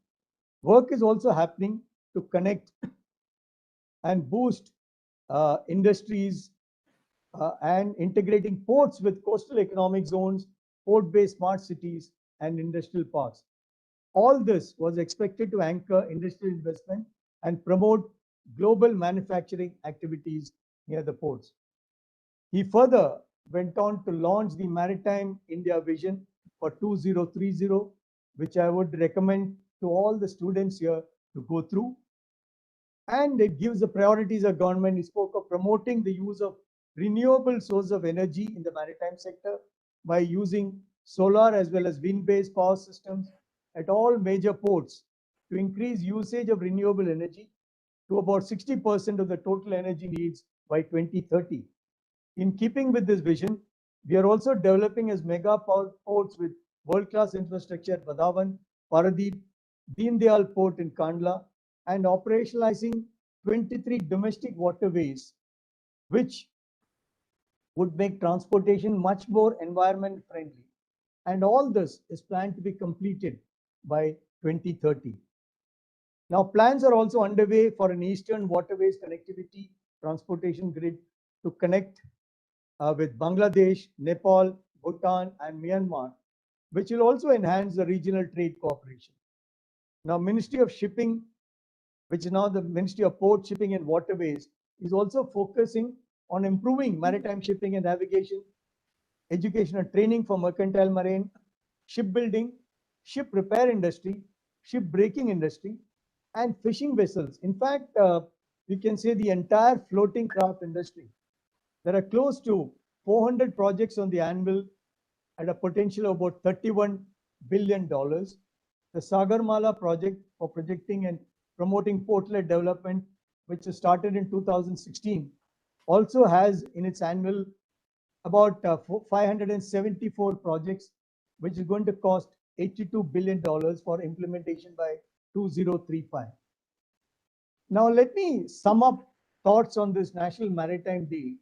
Work is also happening to connect and boost industries and integrating ports with coastal economic zones, port-based smart cities, and industrial parks. All this was expected to anchor industrial investment and promote global manufacturing activities near the ports. He further went on to launch the Maritime India Vision for 2030, which I would recommend to all the students here to go through. And it gives the priorities of government. He spoke of promoting the use of renewable source of energy in the maritime sector by using solar as well as wind-based power systems at all major ports to increase usage of renewable energy to about 60% of the total energy needs by 2030. In keeping with this vision, we are also developing as mega ports with world-class infrastructure at Vadhavan, Paradeep, Deen Dayal Port in Kandla, and operationalizing 23 domestic waterways, which would make transportation much more environment friendly. And all this is planned to be completed by 2030. Now, plans are also underway for an eastern waterways connectivity transportation grid to connect with Bangladesh, Nepal, Bhutan, and Myanmar, which will also enhance the regional trade cooperation. Now, Ministry of Shipping, which is now the Ministry of Port, Shipping and Waterways, is also focusing on improving maritime shipping and navigation, educational training for mercantile marine, shipbuilding, ship repair industry, ship breaking industry, and fishing vessels. In fact, we can say the entire floating craft industry. There are close to 400 projects on the anvil at a potential of about $31 billion. The Sagarmala project for projecting and promoting port-led development, which was started in 2016, also has in its annual about 574 projects, which is going to cost $82 billion for implementation by 2035. Now, let me sum up thoughts on this National Maritime Day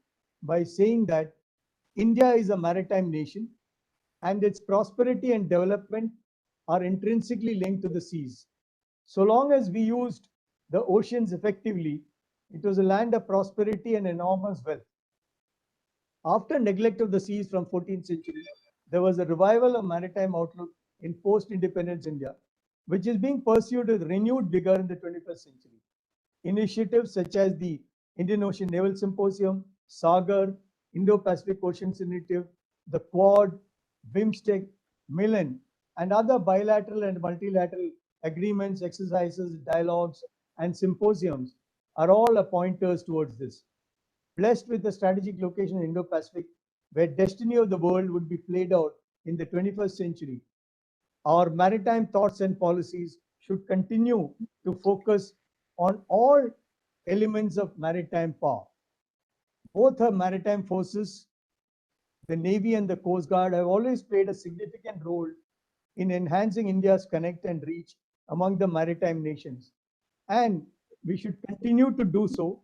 by saying that India is a maritime nation and its prosperity and development are intrinsically linked to the seas. So long as we used the oceans effectively, it was a land of prosperity and enormous wealth. After neglect of the seas from 14th century, there was a revival of maritime outlook in post-independence India, which is being pursued with renewed vigor in the 21st century. Initiatives such as the Indian Ocean Naval Symposium, Sagar, Indo-Pacific Oceans Initiative, the Quad, BIMSTEC, Milan, and other bilateral and multilateral agreements, exercises, dialogues, and symposiums are all pointers towards this. Blessed with a strategic location in Indo-Pacific, where destiny of the world would be played out in the 21st century, our maritime thoughts and policies should continue to focus on all elements of maritime power. Both our maritime forces, the Navy and the Coast Guard, have always played a significant role in enhancing India's connect and reach among the maritime nations. And we should continue to do so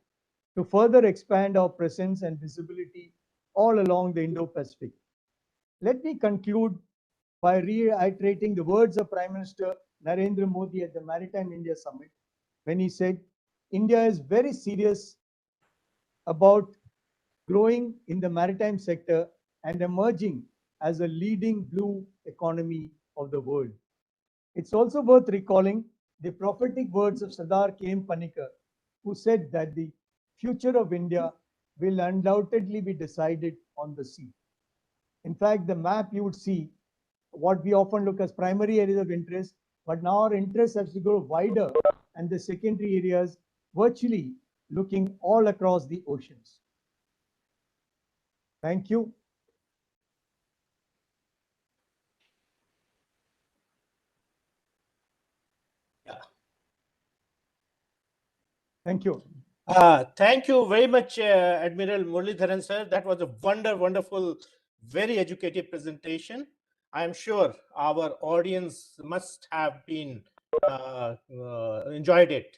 to further expand our presence and visibility all along the Indo-Pacific. Let me conclude by reiterating the words of Prime Minister Narendra Modi at the Maritime India Summit, when he said, India is very serious about growing in the maritime sector and emerging as a leading blue economy of the world. It's also worth recalling the prophetic words of Sardar K.M. Panikkar, who said that the future of India will undoubtedly be decided on the sea. In fact, the map you would see what we often look as primary areas of interest, but now our interest has to go wider and the secondary areas virtually looking all across the oceans. Thank you. Thank you. Thank you very much, Admiral Muralidharan, sir. That was a wonderful, very educative presentation. I am sure our audience must have been enjoyed it.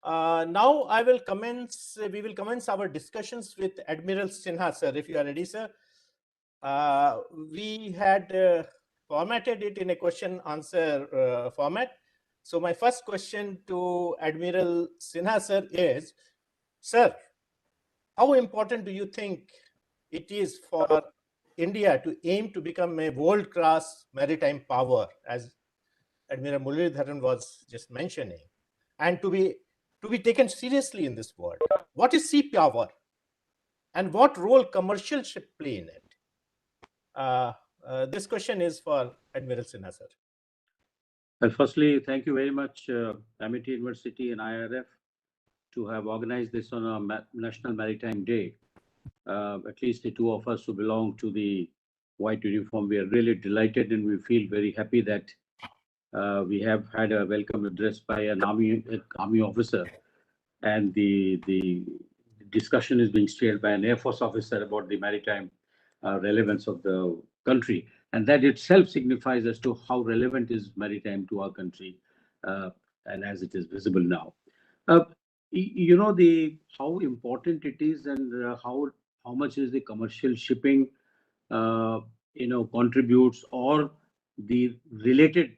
Now we will commence our discussions with Admiral Sinha, sir, if you are ready, sir. We had formatted it in a question-answer format. So my first question to Admiral Sinha, sir, is, sir, how important do you think it is for India to aim to become a world-class maritime power, as Admiral Muralidharan was just mentioning, and to be taken seriously in this world? What is sea power, and what role commercial ships play in it? This question is for Admiral Sinha, sir. Well, firstly, thank you very much, Amity University and IIRF, to have organized this on a National Maritime Day. At least the two of us who belong to the white uniform, we are really delighted and we feel very happy that we have had a welcome address by an army officer, and the discussion is being steered by an Air Force officer about the maritime relevance of the country. And that itself signifies as to how relevant is maritime to our country, and as it is visible now. You know, how important it is, and how much is the commercial shipping, contributes, or the related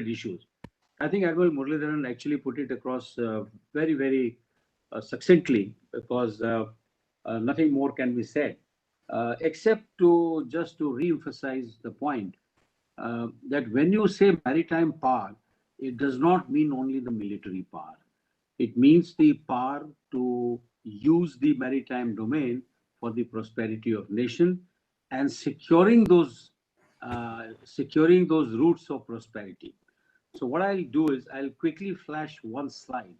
issues. I think Admiral Muralidharan actually put it across very succinctly, because nothing more can be said, except to re-emphasize the point that when you say maritime power, it does not mean only the military power. It means the power to use the maritime domain for the prosperity of nation and securing those routes of prosperity. So what I'll do is I'll quickly flash one slide,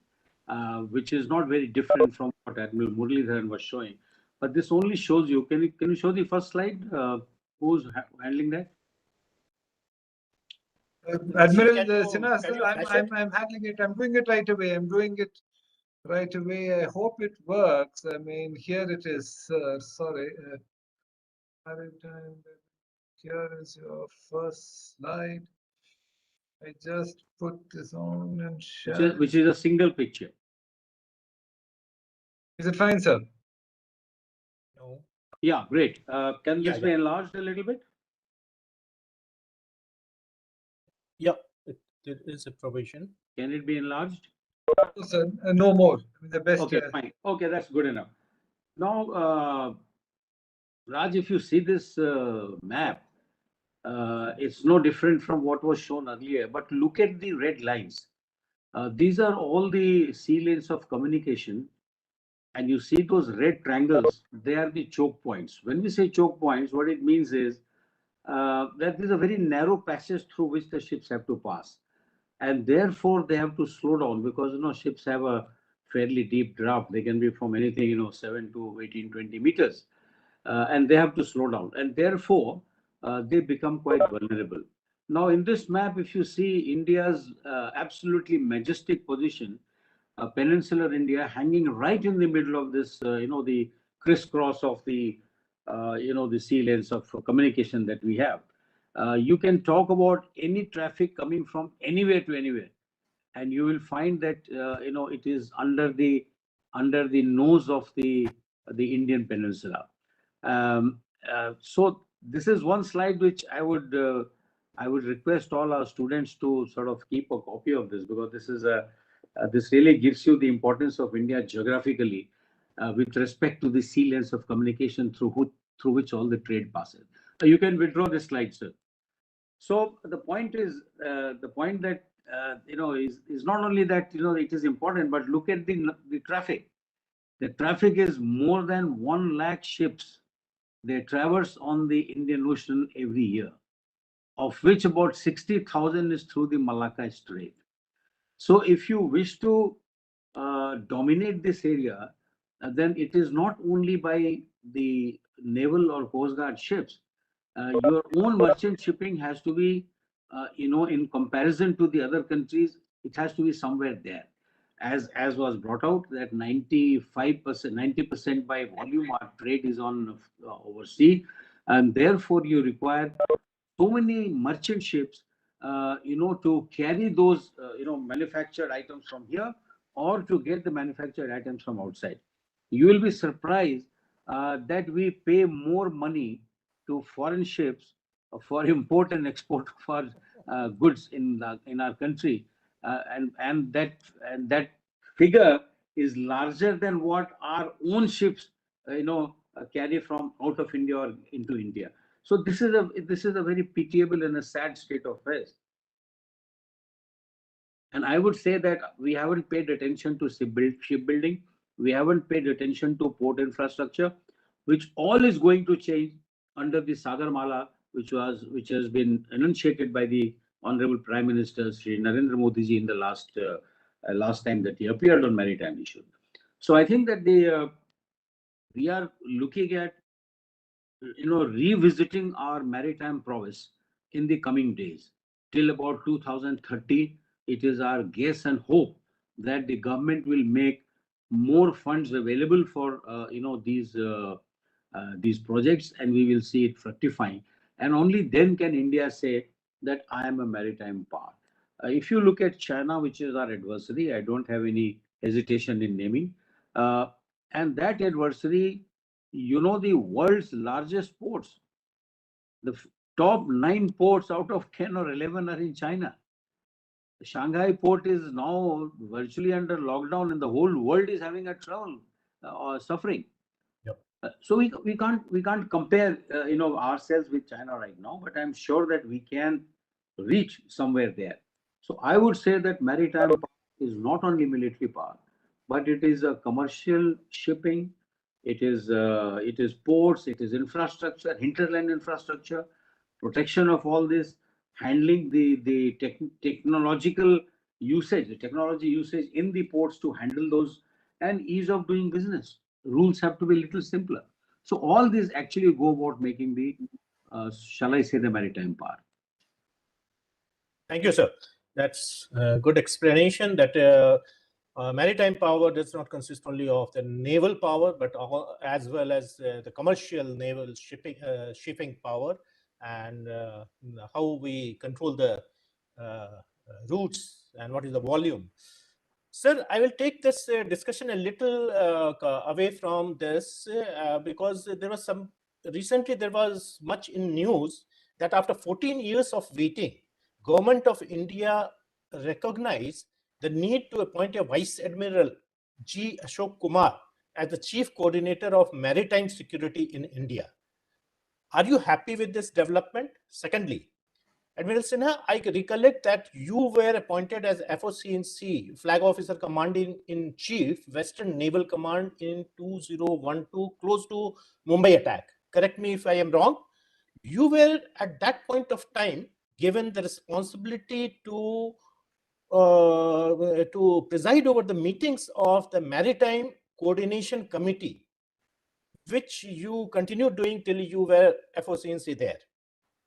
which is not very different from what Admiral Muralidharan was showing. But this only shows you, can you show the first slide? Who's handling that? Admiral Sinha, I'm handling it. I'm doing it right away. I hope it works. I mean, here it is. Sorry. Maritime. Here is your first slide. I just put this on and share. Which is a single picture. Is it fine, sir? No. Yeah, great. Can this be enlarged a little bit? Yeah, there is a provision. Can it be enlarged? No, sir. No more. The best. Okay, fine. Okay, that's good enough. Now, Raj, if you see this map, it's no different from what was shown earlier, but look at the red lines. These are all the sea lanes of communication, and you see those red triangles, they are the choke points. When we say choke points, what it means is that there's a very narrow passage through which the ships have to pass. And therefore, they have to slow down, because, ships have a fairly deep draft. They can be from anything, 7 to 18, 20 meters. And they have to slow down. And therefore, they become quite vulnerable. Now, in this map, if you see India's absolutely majestic position, peninsular India hanging right in the middle of this, the crisscross of the, the sea lanes of communication that we have. You can talk about any traffic coming from anywhere to anywhere, and you will find that, it is under the nose of the Indian peninsula. So this is one slide which I would request all our students to sort of keep a copy of this, because this is this really gives you the importance of India geographically with respect to the sea lanes of communication through which all the trade passes. You can withdraw this slide, sir. So the point is, the point that is not only that it is important, but look at the traffic. The traffic is more than 1 lakh ships. They traverse on the Indian Ocean every year, of which about 60,000 is through the Malacca Strait. So if you wish to dominate this area, then it is not only by the naval or coast guard ships. Your own merchant shipping has to be, in comparison to the other countries, it has to be somewhere there. As was brought out, that 95%, 90% by volume our trade is on overseas, and therefore you require so many merchant ships, to carry those, manufactured items from here, or to get the manufactured items from outside. You will be surprised that we pay more money to foreign ships for import and export of our goods in our country, and that figure is larger than what our own ships, carry from out of India or into India. So this is a very pitiable and a sad state of affairs. And I would say that we haven't paid attention to shipbuilding. We haven't paid attention to port infrastructure, which all is going to change under the Sagarmala, which has been enunciated by the Honorable Prime Minister Shri Narendra Modi ji in the last time that he appeared on maritime issue. So I think that we are looking at revisiting our maritime prowess in the coming days. Till about 2030, it is our guess and hope that the government will make more funds available for these projects, and we will see it fructifying. And only then can India say that I am a maritime power. If you look at China, which is our adversary, I don't have any hesitation in naming, and that adversary, the world's largest ports, the top 9 ports out of 10 or 11 are in China. The Shanghai port is now virtually under lockdown, and the whole world is having a trouble or suffering. Yep. So we can't compare ourselves with China right now, but I'm sure that we can reach somewhere there. So I would say that maritime is not only military power, but it is a commercial shipping. It is ports, it is infrastructure, hinterland infrastructure, protection of all this, handling the technological usage, the technology usage in the ports to handle those, and ease of doing business. Rules have to be a little simpler. So all these actually go about making the, shall I say, the maritime power. Thank you, sir. That's a good explanation that maritime power does not consist only of the naval power, but as well as the commercial naval shipping power, and how we control the routes and what is the volume. Sir, I will take this discussion a little away from this because recently there was much in news that after 14 years of waiting, Government of India recognized the need to appoint a Vice Admiral Ashok Kumar as the Chief Coordinator of Maritime Security in India. Are you happy with this development? Secondly, Admiral Sinha, I recollect that you were appointed as FOC&C, Flag Officer Commanding-in-Chief, Western Naval Command in 2012, close to Mumbai attack. Correct me if I am wrong. You were at that point of time given the responsibility to preside over the meetings of the Maritime Coordination Committee, which you continued doing till you were FOC&C there.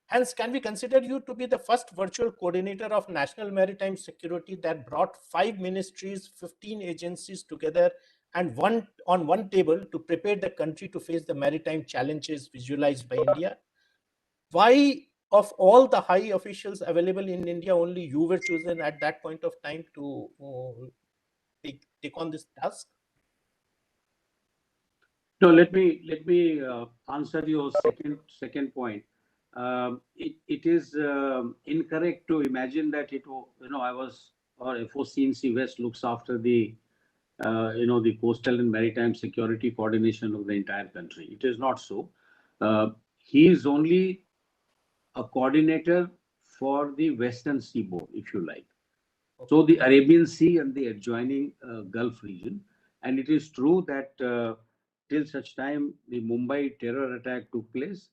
Hence, can we consider you to be the first virtual coordinator of national maritime security that brought 5 ministries, 15 agencies together and on one table to prepare the country to face the maritime challenges visualized by India? Why, of all the high officials available in India, only you were chosen at that point of time to take on this task? No, let me answer your second point. it is incorrect to imagine that I was, or FOCNC West looks after the the coastal and maritime security coordination of the entire country. It is not so. He is only a coordinator for the Western Seaboard, if you like. So the Arabian Sea and the adjoining Gulf region. And it is true that till such time the Mumbai terror attack took place,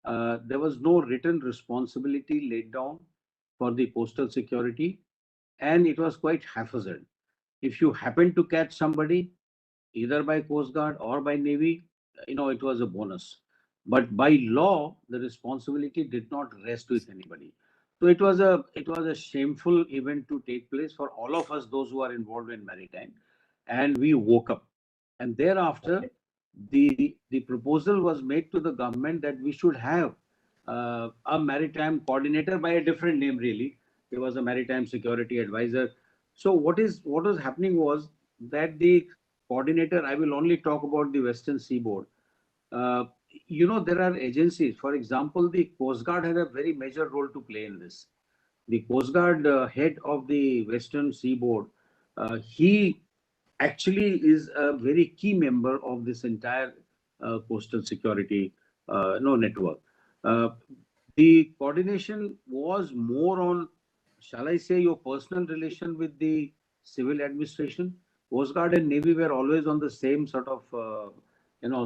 there was no written responsibility laid down for the coastal security, and it was quite haphazard. If you happen to catch somebody, either by Coast Guard or by Navy, it was a bonus. But by law, the responsibility did not rest with anybody. So it was a shameful event to take place for all of us, those who are involved in maritime, and we woke up. And thereafter, the proposal was made to the government that we should have a maritime coordinator by a different name. Really, there was a maritime security advisor. So what was happening was that the coordinator, I will only talk about the Western Seaboard. There are agencies. For example, the Coast Guard had a very major role to play in this. The Coast Guard head of the Western Seaboard, he actually is a very key member of this entire coastal security network. The coordination was more on, shall I say, your personal relation with the civil administration. Coast Guard and Navy were always on the same sort of,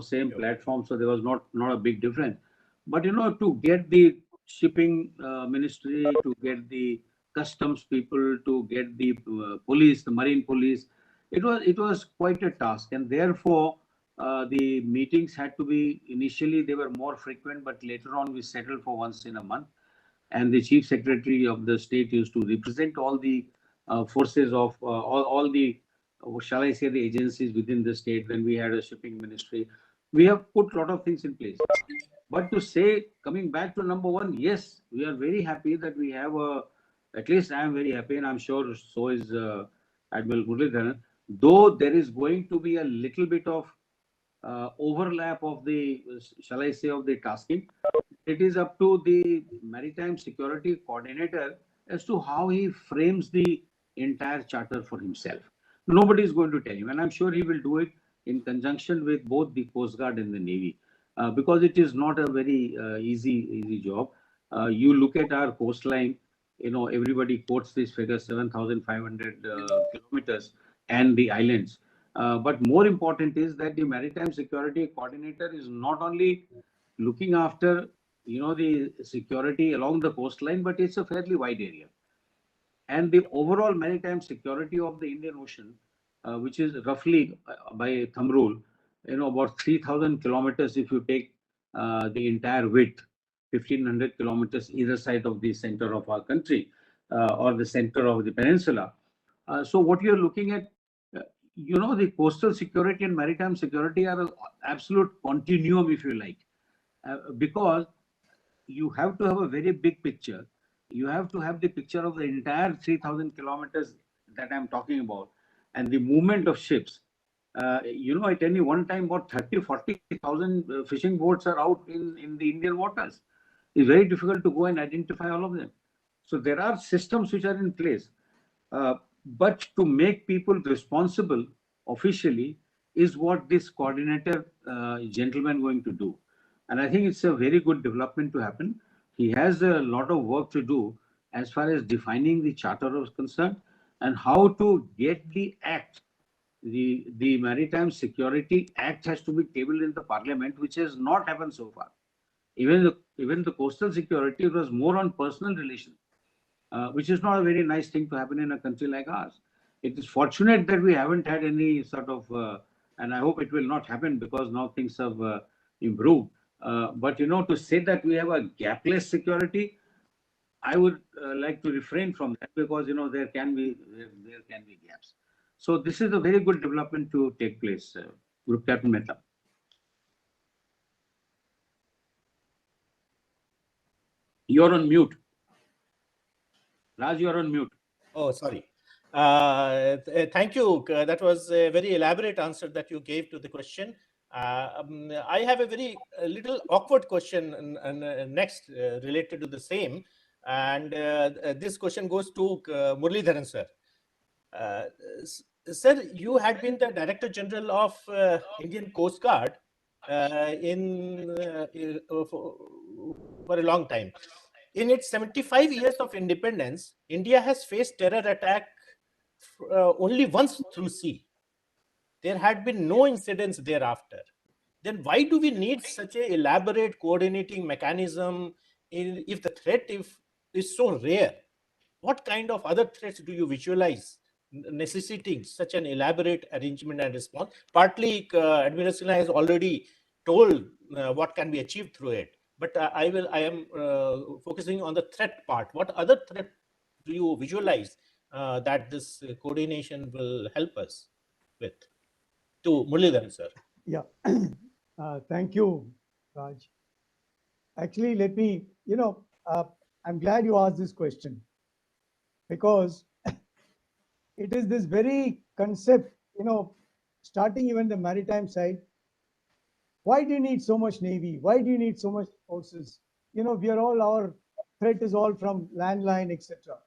same platform, so there was not a big difference. But to get the shipping ministry, to get the customs people, to get the police, the marine police, it was quite a task, and therefore the meetings had to be, initially they were more frequent, but later on we settled for once in a month. And the chief secretary of the state used to represent all the forces of all the, shall I say, the agencies within the state. When we had a shipping ministry, we have put a lot of things in place. But to say, coming back to number one, yes, we are very happy that we have at least I am very happy, and I'm sure so is Admiral Muralidharan, though there is going to be a little bit of overlap of the, shall I say, of the tasking. It is up to the maritime security coordinator as to how he frames the entire charter for himself. Nobody is going to tell him, and I'm sure he will do it in conjunction with both the Coast Guard and the Navy, because it is not a very easy job. You look at our coastline, everybody quotes this figure, 7,500 kilometers, and the islands. But more important is that the maritime security coordinator is not only looking after the security along the coastline, but it's a fairly wide area. And the overall maritime security of the Indian Ocean, which is roughly by thumb rule, about 3,000 kilometers if you take the entire width, 1,500 kilometers either side of the center of our country or the center of the peninsula. So what you're looking at, the coastal security and maritime security are an absolute continuum, if you like, because you have to have a very big picture. You have to have the picture of the entire 3,000 kilometers that I'm talking about, and the movement of ships. At any one time, about 40,000 fishing boats are out in the Indian waters. It's very difficult to go and identify all of them. So there are systems which are in place. But to make people responsible officially is what this coordinator gentleman going to do. And I think it's a very good development to happen. He has a lot of work to do as far as defining the charter is concerned and how to get the act. The Maritime Security Act has to be tabled in the parliament, which has not happened so far. Even the coastal security was more on personal relation, which is not a very nice thing to happen in a country like ours. It is fortunate that we haven't had any sort of, and I hope it will not happen because now things have improved. But to say that we have a gapless security, I would like to refrain from that because there can be gaps. So this is a very good development to take place, Group Captain Mehta. You're on mute. Raj, you're on mute. Oh, sorry. Thank you. That was a very elaborate answer that you gave to the question. I have a very little awkward question next related to the same. And this question goes to Muralidharan, sir. Sir, you had been the Director General of Indian Coast Guard for a long time. In its 75 years of independence, India has faced terror attack only once through sea. There had been no incidents thereafter. Then why do we need such an elaborate coordinating mechanism if the threat is so rare? What kind of other threats do you visualize necessitating such an elaborate arrangement and response? Partly, Admiral Sinha has already told what can be achieved through it, but I am focusing on the threat part. What other threat do you visualize that this coordination will help us with? To Muralidharan, sir. Yeah, thank you, Raj. Actually, let me, I'm glad you asked this question, because it is this very concept, starting even the maritime side. Why do you need so much Navy? Why do you need so much forces? We are all, our threat is all from landline, etc.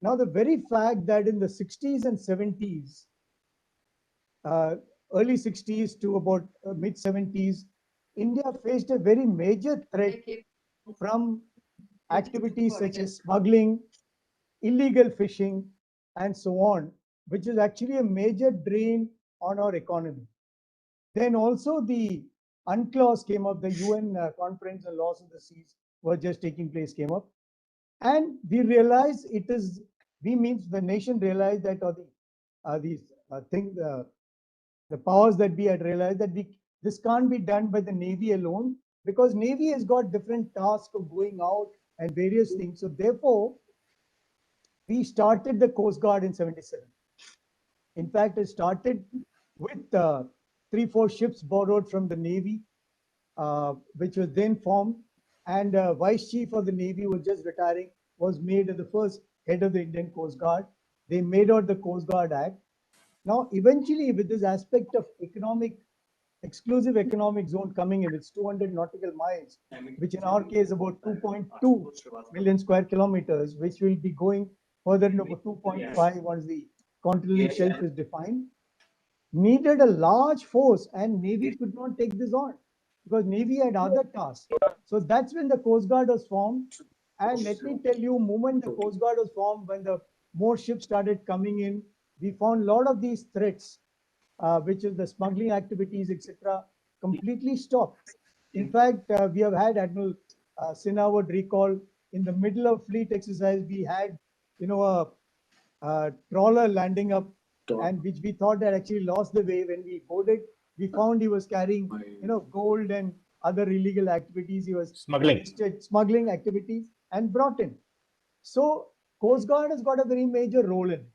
Now, the very fact that in the 60s and 70s, early 60s to about mid 70s, India faced a very major threat from activities such as smuggling, illegal fishing, and so on, which is actually a major drain on our economy. Then also the UNCLOS came up, the UN Conference on Laws of the Seas was just taking place, came up. And we realized the nation realized that, or the powers that be had realized that this can't be done by the Navy alone, because Navy has got different tasks of going out and various things. So therefore, we started the Coast Guard in 77. In fact, it started with 3-4 ships borrowed from the Navy, which was then formed. And Vice Chief of the Navy was just retiring, was made the first head of the Indian Coast Guard. They made out the Coast Guard Act. Now, eventually, with this aspect of exclusive economic zone coming in, it's 200 nautical miles, which in our case about 2.2 million square kilometers, which will be going further into 2.5 once the continental shelf is defined, needed a large force, and Navy could not take this on because Navy had other tasks. So that's when the Coast Guard was formed. And let me tell you, moment the Coast Guard was formed, when the more ships started coming in, we found a lot of these threats, which is the smuggling activities, etc., completely stopped. In fact, we have had, Admiral Sinha would recall, in the middle of fleet exercise, we had, a trawler landing up, and which we thought had actually lost the way. When we boarded, we found he was carrying, gold and other illegal activities. He was smuggling activities and brought in. So Coast Guard has got a very major role in it.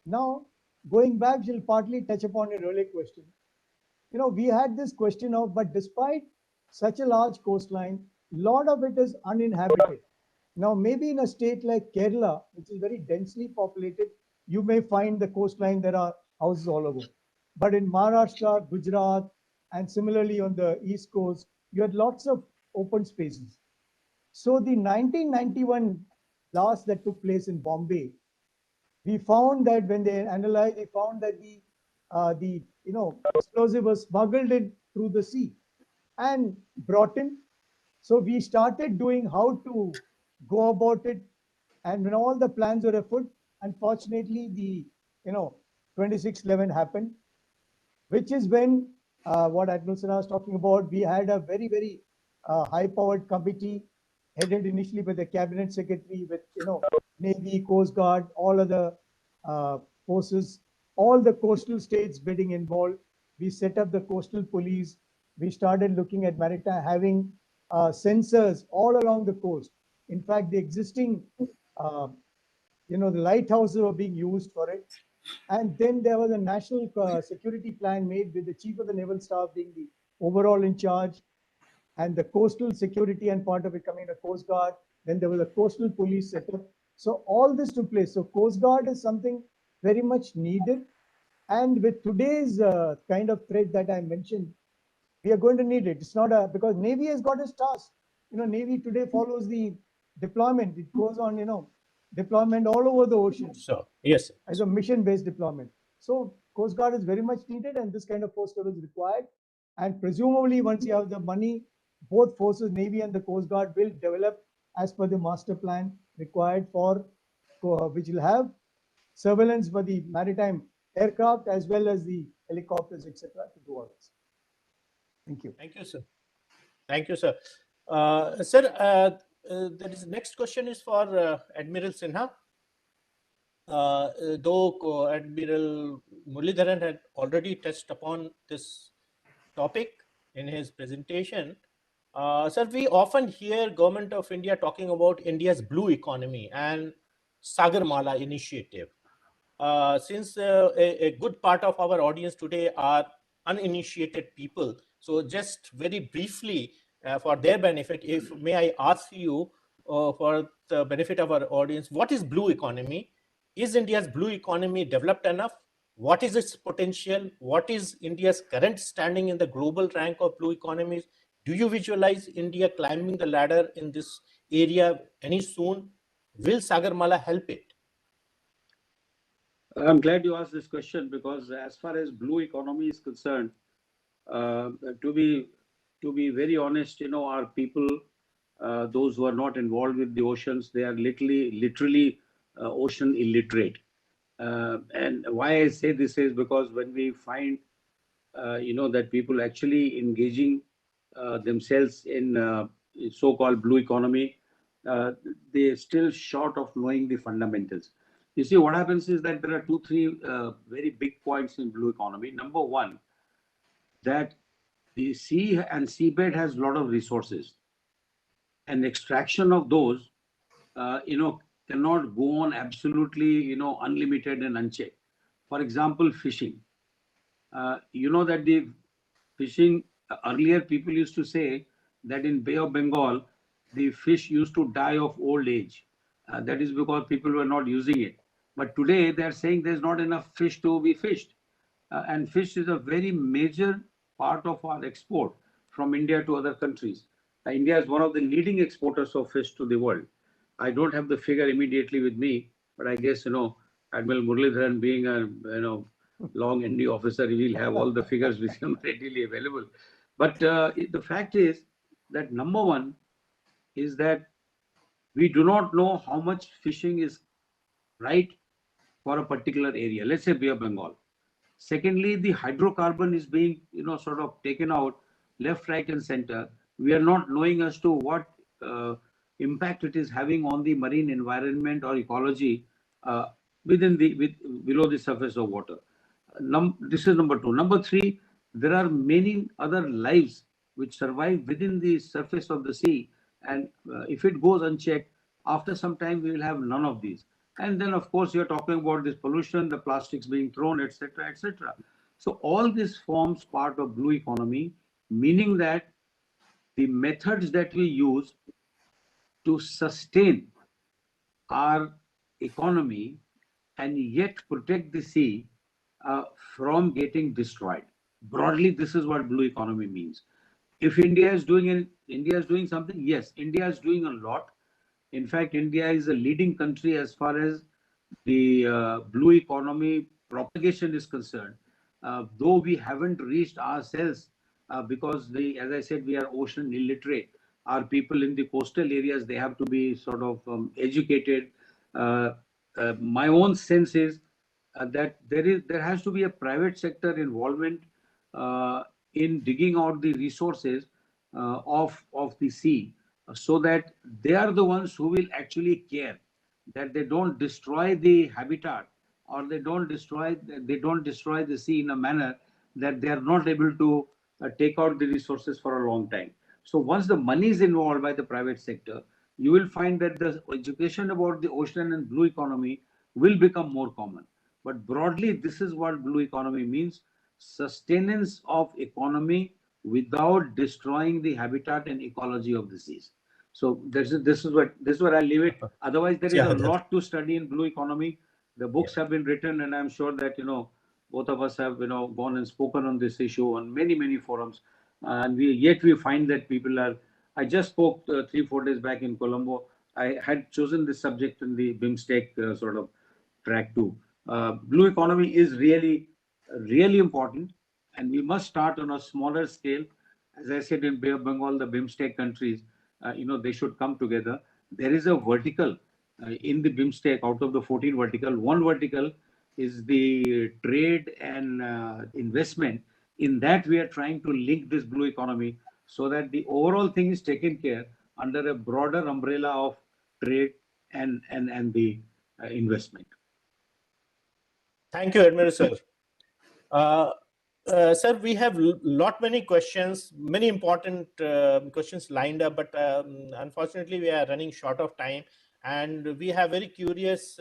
Now, going back, she'll partly touch upon your earlier question. We had this question of, but despite such a large coastline, a lot of it is uninhabited. Now, maybe in a state like Kerala, which is very densely populated, you may find the coastline, there are houses all over. But in Maharashtra, Gujarat, and similarly on the East Coast, you had lots of open spaces. So the 1991 blast that took place in Bombay, we found that when they analyzed, they found that the explosive was smuggled in through the sea and brought in. So we started doing how to go about it, and when all the plans were afoot, unfortunately the 26/11 happened, which is when what Admiral Sinha was talking about. We had a very, very high-powered committee headed initially by the cabinet secretary, with Navy, Coast Guard, all other forces, all the coastal states getting involved. We set up the coastal police. We started looking at maritime, having sensors all along the coast. In fact, the existing, the lighthouses were being used for it. And then there was a national security plan made with the Chief of the Naval Staff being the overall in charge, and the coastal security and part of it coming to Coast Guard. Then there was a coastal police set up. So all this took place. So Coast Guard is something very much needed. And with today's kind of threat that I mentioned, we are going to need it. It's not a, because Navy has got its task. Navy today follows the deployment. It goes on, deployment all over the ocean. So, yes, as a mission-based deployment. So Coast Guard is very much needed, and this kind of force level is required. And presumably, once you have the money, both forces, Navy and the Coast Guard, will develop as per the master plan required for, which will have surveillance for the maritime aircraft as well as the helicopters, etc., to do all this. Thank you. Thank you, sir. Thank you, sir. Sir, there is next question is for Admiral Sinha. Though Admiral Muralidharan had already touched upon this topic in his presentation, sir, we often hear Government of India talking about India's blue economy and Sagarmala initiative. Since a good part of our audience today are uninitiated people, so just very briefly for their benefit, if may I ask you for the benefit of our audience, what is blue economy? Is India's blue economy developed enough? What is its potential? What is India's current standing in the global rank of blue economies? Do you visualize India climbing the ladder in this area any soon? Will Sagarmala help it? I'm glad you asked this question, because as far as blue economy is concerned, to be very honest, our people, those who are not involved with the oceans, they are literally ocean illiterate. And why I say this is because when we find, that people actually engaging themselves in so-called blue economy, they're still short of knowing the fundamentals. You see, what happens is that there are 2-3 very big points in blue economy. Number one, that the sea and seabed has a lot of resources, and extraction of those, cannot go on absolutely, unlimited and unchecked. For example, fishing. You know that the fishing, earlier people used to say that in Bay of Bengal, the fish used to die of old age. That is because people were not using it. But today they are saying there's not enough fish to be fished. And fish is a very major part of our export from India to other countries. India is one of the leading exporters of fish to the world. I don't have the figure immediately with me, but I guess, Admiral Muralidharan being a, long ND officer, he will have all the figures with him readily available. But the fact is that number one is that we do not know how much fishing is right for a particular area. Let's say Bay of Bengal. Secondly, the hydrocarbon is being, sort of taken out left, right, and center. We are not knowing as to what impact it is having on the marine environment or ecology below the surface of water. This is number two. Number three, there are many other lives which survive within the surface of the sea, and if it goes unchecked, after some time we will have none of these. And then, of course, you're talking about this pollution, the plastics being thrown, etc., etc. So all this forms part of blue economy, meaning that the methods that we use to sustain our economy and yet protect the sea from getting destroyed. Broadly, this is what blue economy means. If India is doing something, yes, India is doing a lot. In fact, India is a leading country as far as the blue economy propagation is concerned. Though we haven't reached ourselves because as I said, we are ocean illiterate. Our people in the coastal areas, they have to be sort of educated. My own sense is that there has to be a private sector involvement in digging out the resources of the sea, so that they are the ones who will actually care that they don't destroy the habitat, or they don't destroy the sea in a manner that they are not able to take out the resources for a long time. So once the money is involved by the private sector, you will find that the education about the ocean and blue economy will become more common. But broadly, this is what blue economy means: sustenance of economy without destroying the habitat and ecology of the seas. So this is where I leave it. Otherwise, there is a lot to study in blue economy. The books have been written, and I'm sure that both of us have gone and spoken on this issue on many forums. and yet we find that people are. I just spoke 3-4 days back in Colombo. I had chosen this subject in the BIMSTEC sort of track too. Blue economy is really important, and we must start on a smaller scale. As I said, in Bay of Bengal, the BIMSTEC countries, they should come together. There is a vertical in the BIMSTEC. Out of the 14 vertical, one vertical is the trade and investment. In that, we are trying to link this blue economy so that the overall thing is taken care under a broader umbrella of trade and the investment. Thank you, Admiral sir. Sir, we have many questions, many important questions lined up, but unfortunately we are running short of time, and we have very curious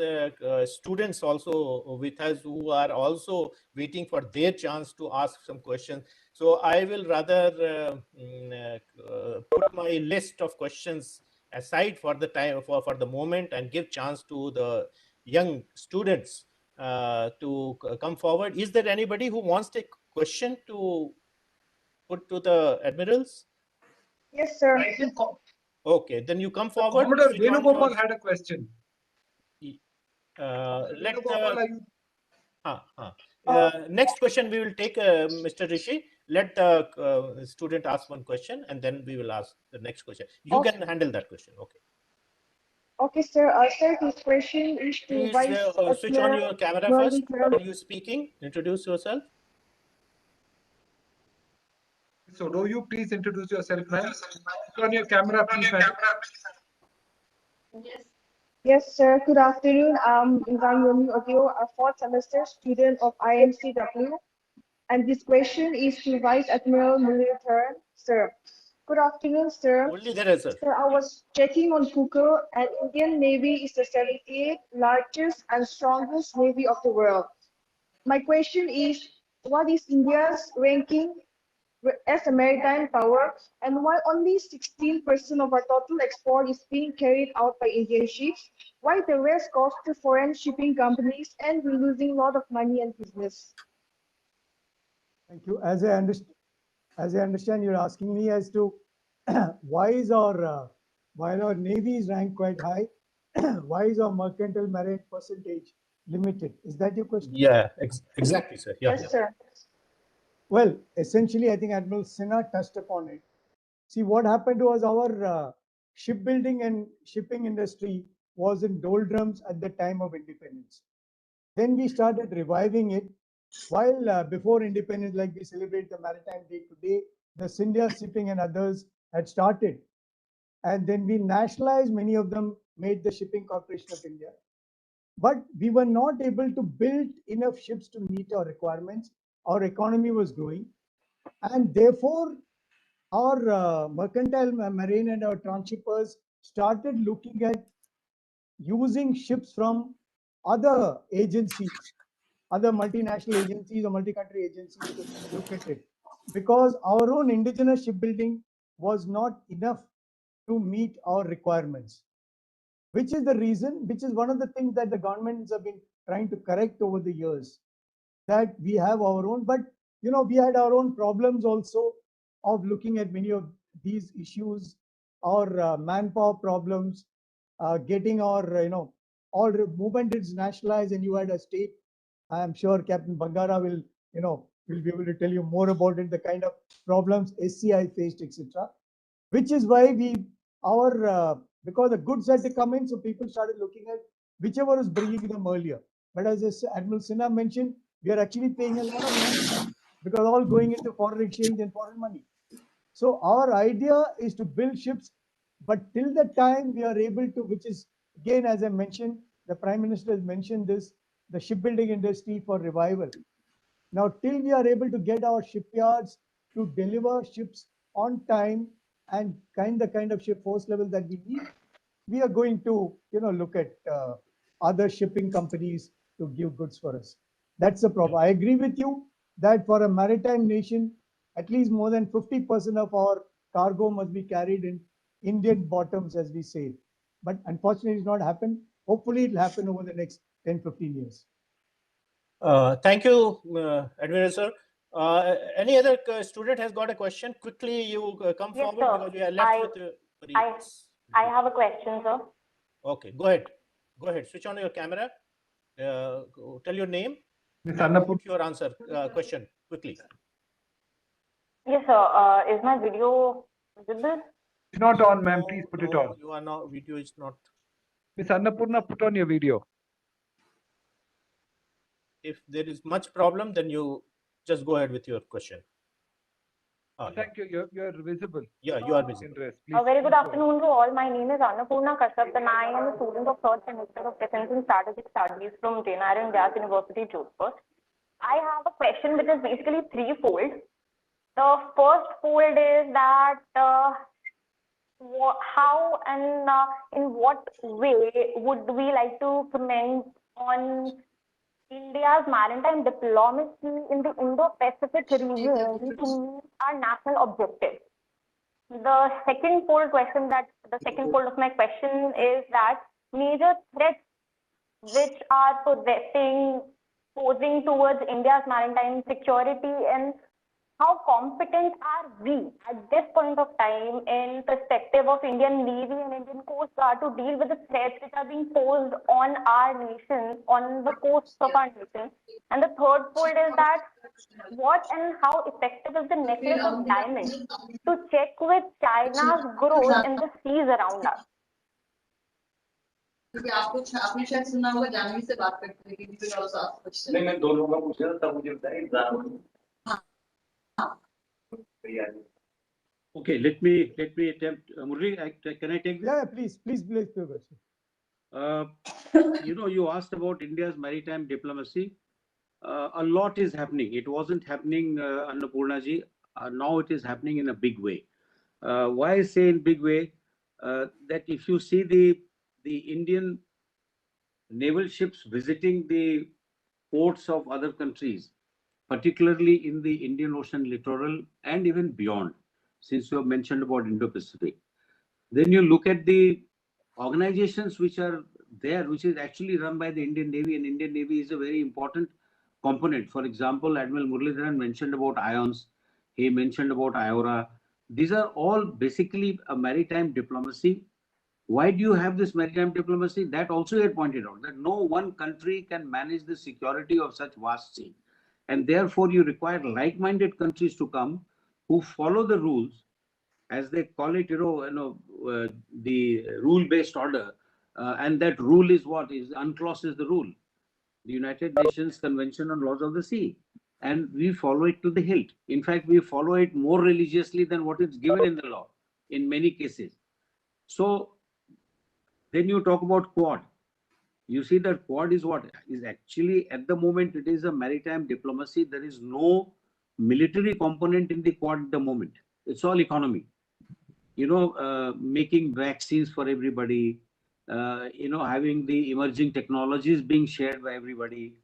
students also with us who are also waiting for their chance to ask some questions. So I will rather put my list of questions aside for the time, for the moment, and give chance to the young students to come forward. Is there anybody who wants a question to put to the admirals? Yes, sir. Okay, then you come forward. Commodore Venugopal had a question. Next question we will take, Mr. Rishi. Let the student ask one question, and then we will ask the next question. You can handle that question. Okay. Okay, sir. Sir, this question is to Please Vice switch on your camera first. Muralidharan. Are you speaking? Introduce yourself. So, do you please introduce yourself, ma'am? Turn your camera, please, madam. Yes. Yes, sir. Good afternoon. I'm Indrayoni Audio, a fourth semester student of IMCW. And this question is to Vice Admiral Muralidharan, sir. Good afternoon, sir. Muralidharan, sir. Sir, I was checking on Google, and Indian Navy is the 78th largest and strongest navy of the world. My question is, what is India's ranking as a maritime power, and why only 16% of our total export is being carried out by Indian ships? Why the rest goes to foreign shipping companies, and we're losing a lot of money and business? Thank you. As I understand, you're asking me as to why is our navy is ranked quite high, why is our mercantile marine percentage limited? Is that your question? Yeah, exactly, sir. Yeah. Yes, sir. Well, essentially, I think Admiral Sinha touched upon it. See, what happened was our shipbuilding and shipping industry was in doldrums at the time of independence. Then we started reviving it. While before independence, like we celebrate the Maritime Day today, the India shipping and others had started. And then we nationalized many of them, made the Shipping Corporation of India. But we were not able to build enough ships to meet our requirements. Our economy was growing. And therefore, our mercantile marine and our transshippers started looking at using ships from other agencies, other multinational agencies or multi-country agencies to look at it. Because our own indigenous shipbuilding was not enough to meet our requirements, which is the reason, which is one of the things that the governments have been trying to correct over the years, that we have our own, but we had our own problems also of looking at many of these issues, our manpower problems, getting our, all movement is nationalized and you had a state. I'm sure Captain Bangara will be able to tell you more about it, the kind of problems SCI faced, etc. Which is why because the goods had to come in, so people started looking at whichever was bringing them earlier. But as Admiral Sinha mentioned, we are actually paying a lot of money because all going into foreign exchange and foreign money. So our idea is to build ships, but till the time we are able to, which is again, as I mentioned, the Prime Minister has mentioned this, the shipbuilding industry for revival. Now, till we are able to get our shipyards to deliver ships on time and the kind of ship force level that we need, we are going to, look at other shipping companies to give goods for us. That's the problem. I agree with you that for a maritime nation, at least more than 50% of our cargo must be carried in Indian bottoms, as we say. But unfortunately, it's not happened. Hopefully, it'll happen over the next 10, 15 years. Thank you, Admiral sir. Any other student has got a question? Quickly, you come Yes, forward sir. because we are left with I have a question, sir. Okay, go ahead. Go ahead. Switch on your camera. Tell your name. Miss And Annapurna. put your answer question quickly. Yes, sir. Is my video visible? It's not on, ma'am. Please put it on. You are not. Video is not. Miss Annapurna, put on your video. If there is much problem, then you just go ahead with your question. Thank you. You're visible. Yeah, you are visible. A very good afternoon to all. My name is Annapurna Kashyap and I am a student of third semester of Defense and Strategic Studies from Jain Vyas University, Jodhpur. I have a question which is basically threefold. The first fold is that how and in what way would we like to comment on India's maritime diplomacy in the Indo-Pacific region to meet our national objectives? The second fold of my question is that major threats which are posing towards India's maritime security, and how competent are we at this point of time in perspective of Indian Navy and Indian Coast Guard to deal with the threats which are being posed on our nation, on the coasts of our nation? And the third fold is that what and how effective is the necklace of diamonds to check with China's growth in the seas around us? आपने शायद सुना होगा जानवी से बात करते हैं कि फिर also ask question. नहीं मैं दो लोगों का पूछ रहा था तब मुझे बताइए Okay, let me attempt. Murali, can I take this? Yeah, please. You asked about India's maritime diplomacy. A lot is happening. It wasn't happening, Annapurna ji. Now it is happening in a big way. Why I say in big way? That if you see the Indian naval ships visiting the ports of other countries, particularly in the Indian Ocean littoral and even beyond, since you have mentioned about Indo-Pacific, then you look at the organizations which are there, which is actually run by the Indian Navy, and Indian Navy is a very important component. For example, Admiral Muralidharan mentioned about IONS, he mentioned about IORA. These are all basically a maritime diplomacy. Why do you have this maritime diplomacy? That also had pointed out that no one country can manage the security of such vast sea. And therefore, you require like-minded countries to come who follow the rules, as they call it, the rule-based order. And that rule is what? UNCLOS is the rule, the United Nations Convention on Laws of the Sea. And we follow it to the hilt. In fact, we follow it more religiously than what is given in the law in many cases. So then you talk about Quad. You see that Quad is what is actually at the moment, it is a maritime diplomacy. There is no military component in the Quad at the moment. It's all economy. Making vaccines for everybody, having the emerging technologies being shared by everybody.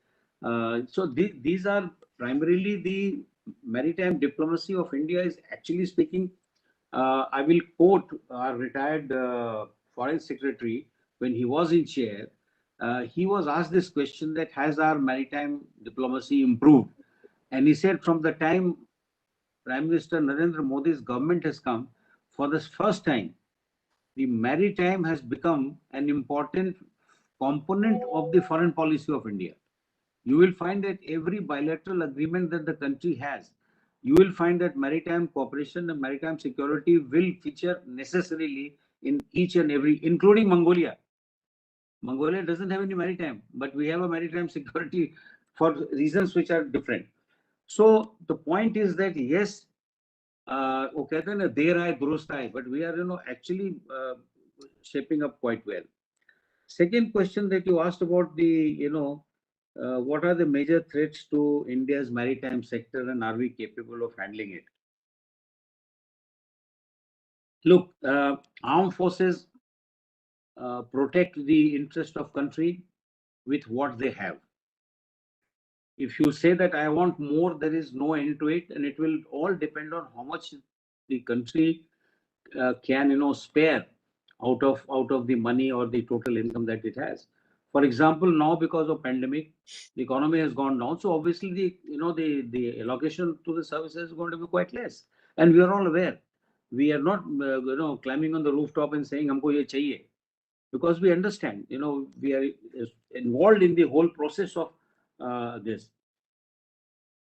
So these are primarily the maritime diplomacy of India is actually speaking. I will quote our retired foreign secretary when he was in chair. He was asked this question that has our maritime diplomacy improved? And he said from the time Prime Minister Narendra Modi's government has come, for the first time, the maritime has become an important component of the foreign policy of India. You will find that every bilateral agreement that the country has, you will find that maritime cooperation and maritime security will feature necessarily in each and every, including Mongolia. Mongolia doesn't have any maritime, but we have a maritime security for reasons which are different. So the point is that yes, but we are actually shaping up quite well. Second question that you asked about the what are the major threats to India's maritime sector and are we capable of handling it? Look, armed forces protect the interest of country with what they have. If you say that I want more, there is no end to it, and it will all depend on how much the country can spare out of the money or the total income that it has. For example, now because of pandemic, the economy has gone down. So obviously the allocation to the services is going to be quite less. And we are all aware. We are not climbing on the rooftop and saying humko ye chahiye, because we understand, we are involved in the whole process of this.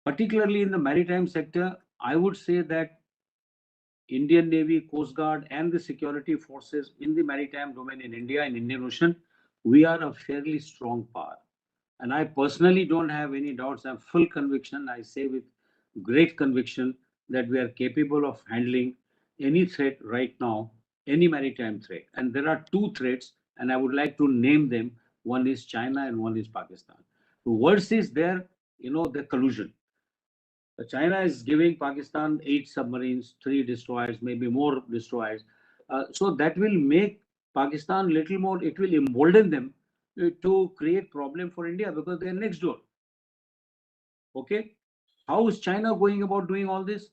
Particularly in the maritime sector, I would say that Indian Navy, Coast Guard, and the security forces in the maritime domain in India and Indian Ocean, we are a fairly strong power. And I personally don't have any doubts. I have full conviction. I say with great conviction that we are capable of handling any threat right now, any maritime threat. And there are two threats, and I would like to name them. One is China and one is Pakistan. The worst is the collusion. China is giving Pakistan 8 submarines, 3 destroyers, maybe more destroyers. So that will make Pakistan little more, it will embolden them to create problem for India because they are next door. Okay. How is China going about doing all this?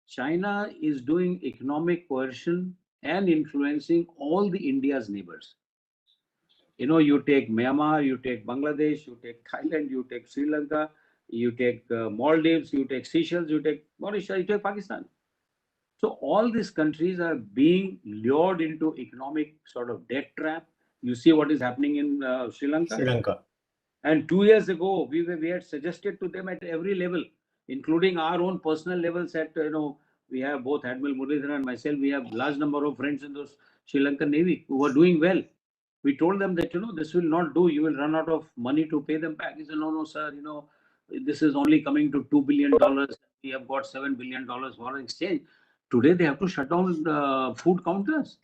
China is doing economic coercion and influencing all the India's neighbors. You take Myanmar, you take Bangladesh, you take Thailand, you take Sri Lanka, you take Maldives, you take Seychelles, you take Mauritius, you take Pakistan. So all these countries are being lured into economic sort of debt trap. You see what is happening in Sri Lanka. Sri Lanka. And 2 years ago, we had suggested to them at every level, including our own personal levels. We have both Admiral Muralidharan and myself. We have large number of friends in those Sri Lankan Navy who are doing well. We told them that this will not do. You will run out of money to pay them back. He said, no, sir. This is only coming to $2 billion. We have got $7 billion foreign exchange. Today they have to shut down food counters.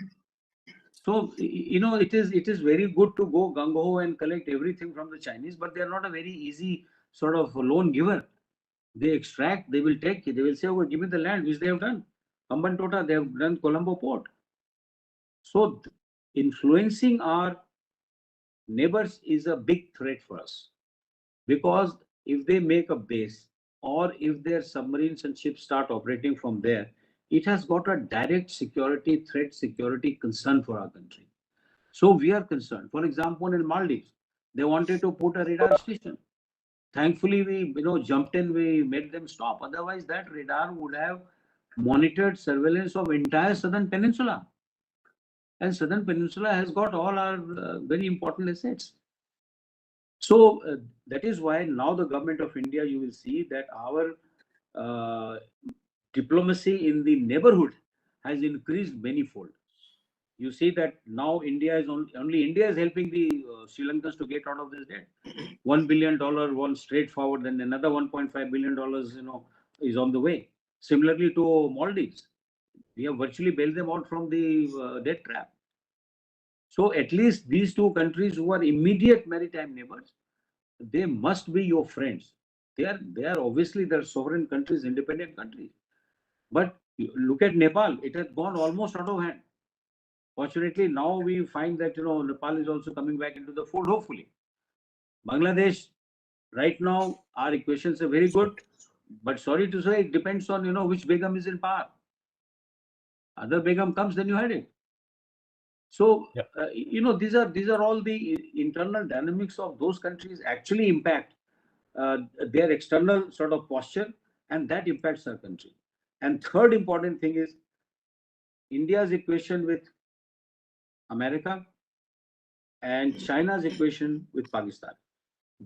So it is very good to go gung ho and collect everything from the Chinese, but they are not a very easy sort of loan giver. They extract, they will take it. They will say, "Oh, give me the land," which they have done. Hambantota, they have done Colombo Port. So influencing our neighbors is a big threat for us, because if they make a base or if their submarines and ships start operating from there, it has got a direct security threat, security concern for our country. So we are concerned. For example, in Maldives, they wanted to put a radar station. Thankfully, we jumped in, we made them stop. Otherwise, that radar would have monitored surveillance of entire Southern Peninsula. And Southern Peninsula has got all our very important assets. So that is why now the government of India, you will see that our diplomacy in the neighborhood has increased manifold. You see that now India is only India is helping the Sri Lankans to get out of this debt. $1 billion, one straightforward, then another $1.5 billion, is on the way. Similarly to Maldives, we have virtually bailed them out from the debt trap. So at least these two countries who are immediate maritime neighbors, they must be your friends. They are obviously they're sovereign countries, independent countries. But look at Nepal, it has gone almost out of hand. Fortunately, now we find that Nepal is also coming back into the fold, hopefully. Bangladesh, right now, our equations are very good, but sorry to say, it depends on which Begum is in power. Other Begum comes, then you had it. So these are all the internal dynamics of those countries actually impact their external sort of posture, and that impacts our country. And third important thing is India's equation with America and China's equation with Pakistan.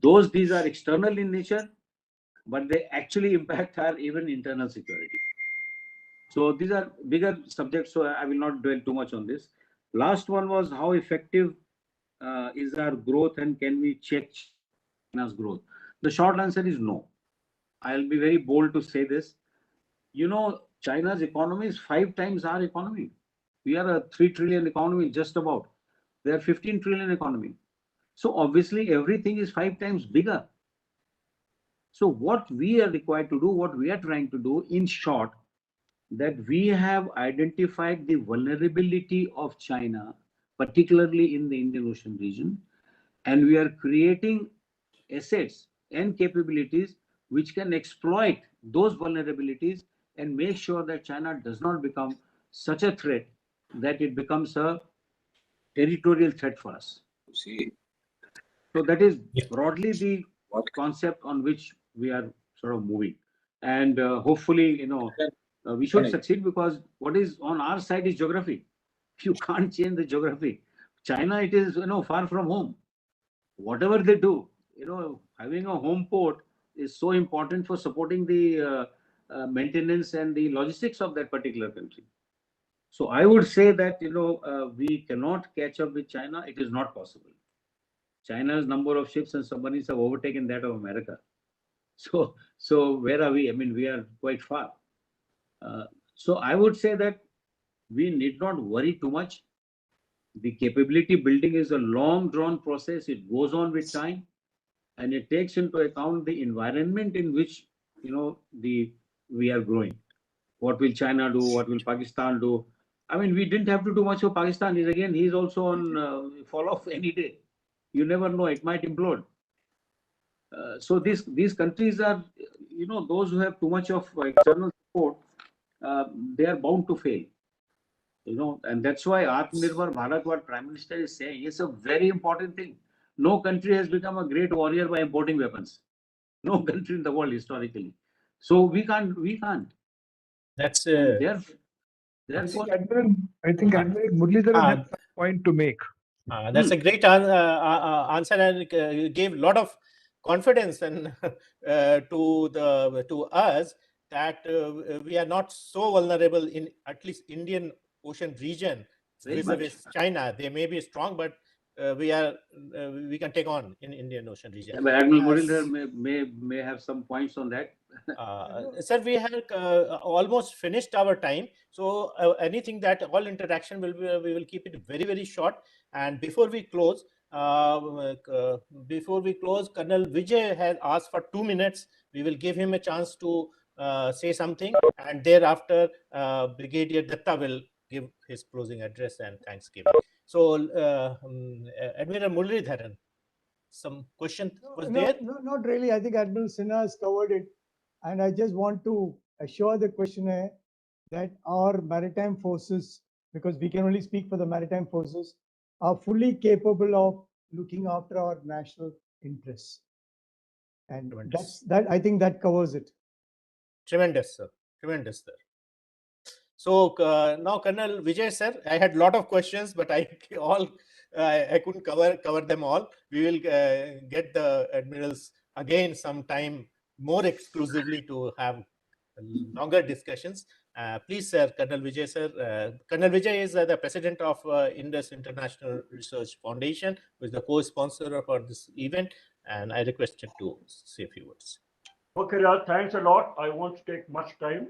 These are external in nature, but they actually impact our even internal security. So these are bigger subjects, so I will not dwell too much on this. Last one was how effective is our growth, and can we check China's growth? The short answer is no. I'll be very bold to say this. China's economy is 5 times our economy. We are a 3 trillion economy, just about. They are 15 trillion economy. So obviously everything is 5 times bigger. So what we are required to do, what we are trying to do, in short, that we have identified the vulnerability of China, particularly in the Indian Ocean region, and we are creating assets and capabilities which can exploit those vulnerabilities and make sure that China does not become such a threat that it becomes a territorial threat for us. See, So that is broadly the concept on which we are sort of moving. And hopefully, we should succeed, because what is on our side is geography. You can't change the geography. China, it is, far from home. Whatever they do, having a home port is so important for supporting the maintenance and the logistics of that particular country. So I would say that, we cannot catch up with China. It is not possible. China's number of ships and submarines have overtaken that of America. So where are we? I mean, we are quite far. So I would say that we need not worry too much. The capability building is a long drawn process. It goes on with time, and it takes into account the environment in which, we are growing. What will China do? What will Pakistan do? I mean, we didn't have to do much for Pakistan. He's also on fall off any day. You never know, it might implode. So these countries are, those who have too much of external support, they are bound to fail. And that's why Atmanirbhar Bharat, what Prime Minister is saying, is a very important thing. No country has become a great warrior by importing weapons. No country in the world historically. So we can't. That's I think Admiral Muralidharan has a point to make. That's a great answer, and you gave a lot of confidence and to us that we are not so vulnerable in at least Indian Ocean region vis-a-vis China. They may be strong, but we can take on in Indian Ocean region. Yeah, but Admiral Muralidharan may have some points on that. Sir, we have almost finished our time. So anything that all interaction will be, we will keep it very, very short. And before we close, Colonel Vijay has asked for 2 minutes. We will give him a chance to say something, and thereafter Brigadier Datta will give his closing address and thanksgiving. So Admiral Muralidharan, some question was there? No, not really. I think Admiral Sinha has covered it. And I just want to assure the questioner that our maritime forces, because we can only speak for the maritime forces, are fully capable of looking after our national interests. And I think that covers it. Tremendous, sir. Tremendous, sir. So now, Colonel Vijay, sir, I had a lot of questions, but I couldn't cover them all. We will get the admirals again sometime more exclusively to have longer discussions. Please, sir, Colonel Vijay, sir. Colonel Vijay is the president of Indus International Research Foundation, who is the co-sponsor for this event, and I request him to say a few words. Okay, Raj, thanks a lot. I won't take much time.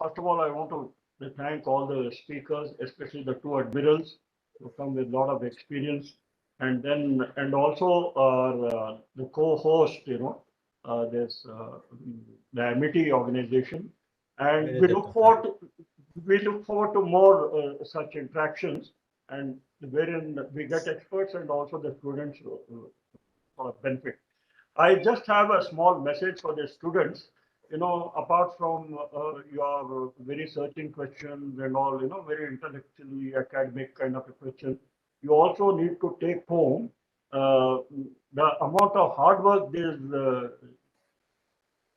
First of all, I want to thank all the speakers, especially the two admirals who come with a lot of experience, and also the co-host, there's the Amity organization, and we look forward to more such interactions, and wherein we get experts and also the students benefit. I just have a small message for the students. Apart from your very searching questions and all, very intellectually academic kind of a question, you also need to take home the amount of hard work these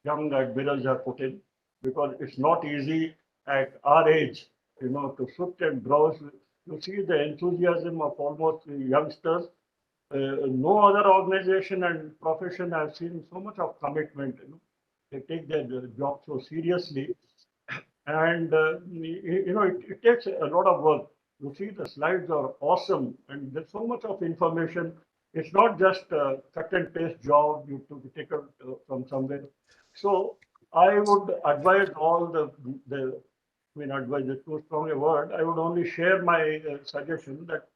young admirals have put in, because it's not easy at our age, to sit and browse. You see the enthusiasm of almost youngsters. No other organization and profession has seen so much of commitment. They take their job so seriously, and it takes a lot of work. You see, the slides are awesome, and there's so much of information. It's not just a cut and paste job you to take it from somewhere. So I would advise all advise is too strong a word. I would only share my suggestion that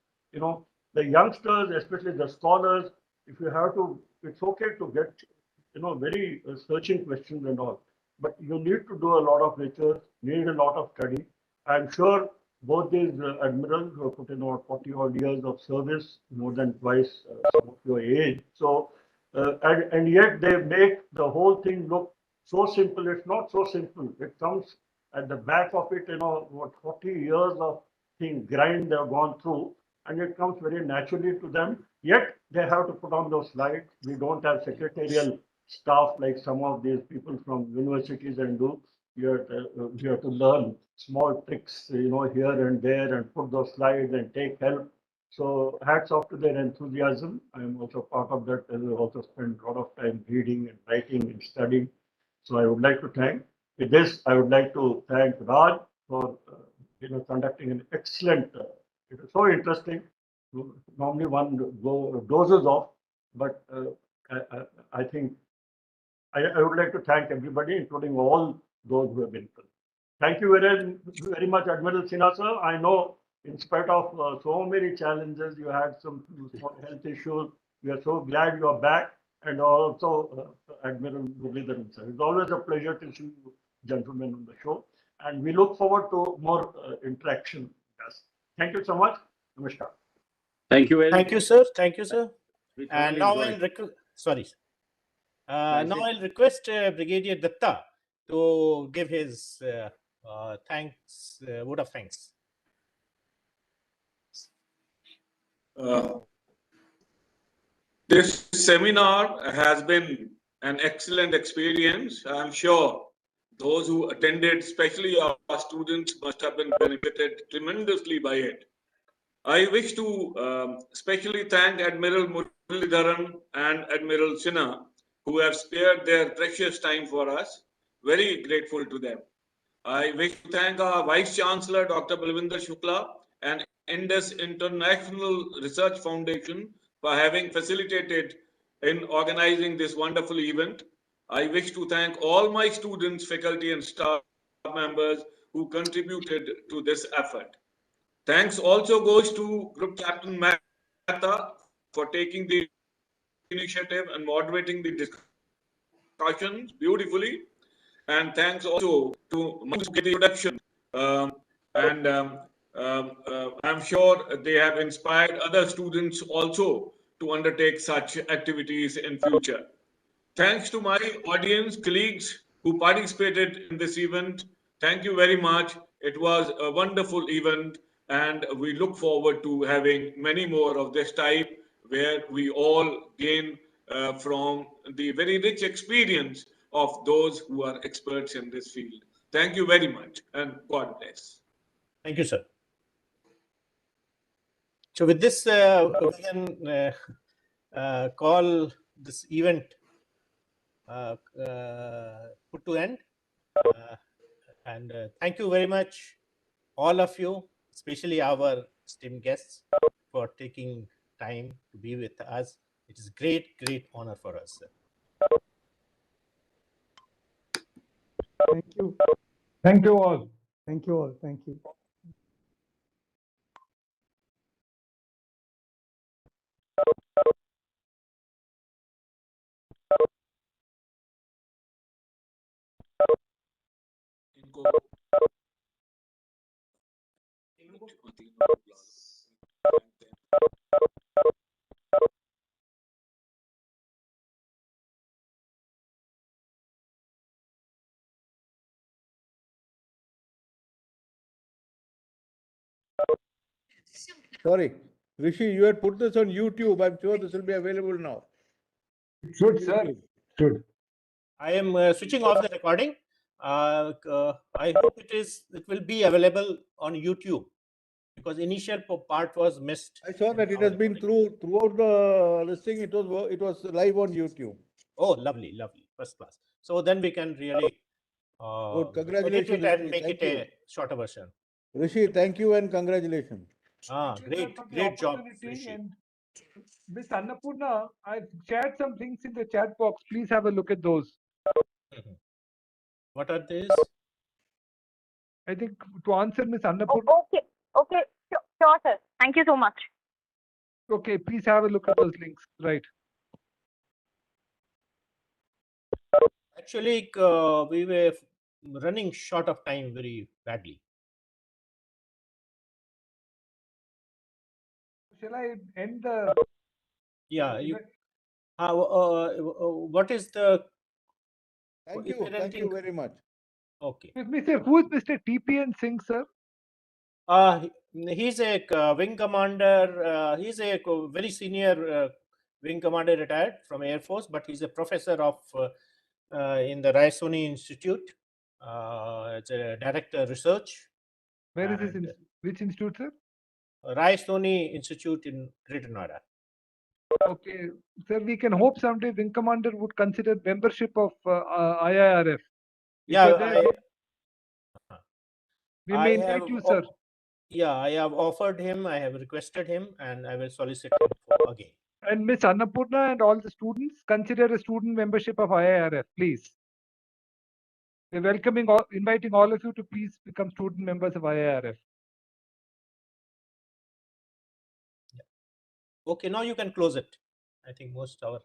the youngsters, especially the scholars, if you have to, it's okay to get very searching questions and all, but you need to do a lot of research, need a lot of study. I'm sure both these admirals who have put in over 40 odd years of service, more than twice some of your age. So, and yet they make the whole thing look so simple. It's not so simple. It comes at the back of it, what 40 years of thing grind they've gone through. and it comes very naturally to them. Yet they have to put on those slides. We don't have secretarial staff like some of these people from universities and do. You have to learn small tricks, here and there, and put those slides and take help. So hats off to their enthusiasm. I am also part of that. I will also spend a lot of time reading and writing and studying. So I would like to thank. With this, I would like to thank Raj for conducting an excellent. It is so interesting. Normally one dozes off, but I think I would like to thank everybody, including all those who have been present. Thank you very much, Admiral Sinha, sir. I know in spite of so many challenges, you had some small health issues. We are so glad you are back. And also Admiral Muralidharan, sir. It's always a pleasure to see you gentlemen on the show. And we look forward to more interaction. Yes. Thank you so much. Namaskar. Thank you very much. Thank you, sir. Thank you, sir. We And thoroughly now enjoyed. sorry. Now I'll request Brigadier Datta to give his thanks, vote of thanks. This seminar has been an excellent experience. I'm sure those who attended, especially our students, must have been benefited tremendously by it. I wish to especially thank Admiral Muralidharan and Admiral Sinha, who have spared their precious time for us. Very grateful to them. I wish to thank our Vice Chancellor, Dr. Balwinder Shukla, and Indus International Research Foundation for having facilitated in organizing this wonderful event. I wish to thank all my students, faculty, and staff members who contributed to this effort. Thanks also goes to Group Captain Mehta for taking the initiative and moderating the discussions beautifully. And thanks also to the introduction. I'm sure they have inspired other students also to undertake such activities in future. Thanks to my audience, colleagues who participated in this event. Thank you very much. It was a wonderful event, and we look forward to having many more of this type where we all gain from the very rich experience of those who are experts in this field. Thank you very much, and God bless. Thank you, sir. So with this, we can call this event put to end. And thank you very much, all of you, especially our esteemed guests, for taking time to be with us. It is great honor for us, sir. Thank you. Thank you all. Thank you all. Thank you. Sorry, Rishi, you had put this on YouTube. I'm sure this will be available now. It should, sir. Should. I am switching off the recording. I hope it will be available on YouTube, because initial part was missed. I saw that it has been throughout the listing. It was live on YouTube. Oh, lovely, first class. So then we can really Good. Congratulations, and Rishi. make Thank it you. a shorter version. Great, thank you and congratulations. Great job, Rishi. And Miss Annapurna, I've shared some links in the chat box. Please have a look at those. What are these? I think to answer Miss Annapurna. Okay. Sure, sir. Thank you so much. Okay, please have a look at those links. Right. Actually, we were running short of time very badly. Shall I end the? Yeah. What is the? Thank you very much. Okay. Excuse me, sir. Who is Mr. TPN Singh, sir? He's a wing commander. He's a very senior wing commander retired from Air Force, but he's a professor of in the Raisoni Institute. It's a director research. Where is this? Which institute, sir? Raisoni Institute in Greater Noida. Okay, sir, we can hope someday Wing Commander would consider membership of IIRF. We may invite you, sir. Yeah, I have offered him, I have requested him, and I will solicit him for again. And Miss Annapurna and all the students, consider a student membership of IIRF, please. We're welcoming, inviting all of you to please become student members of IIRF. Okay, now you can close it. I think most our.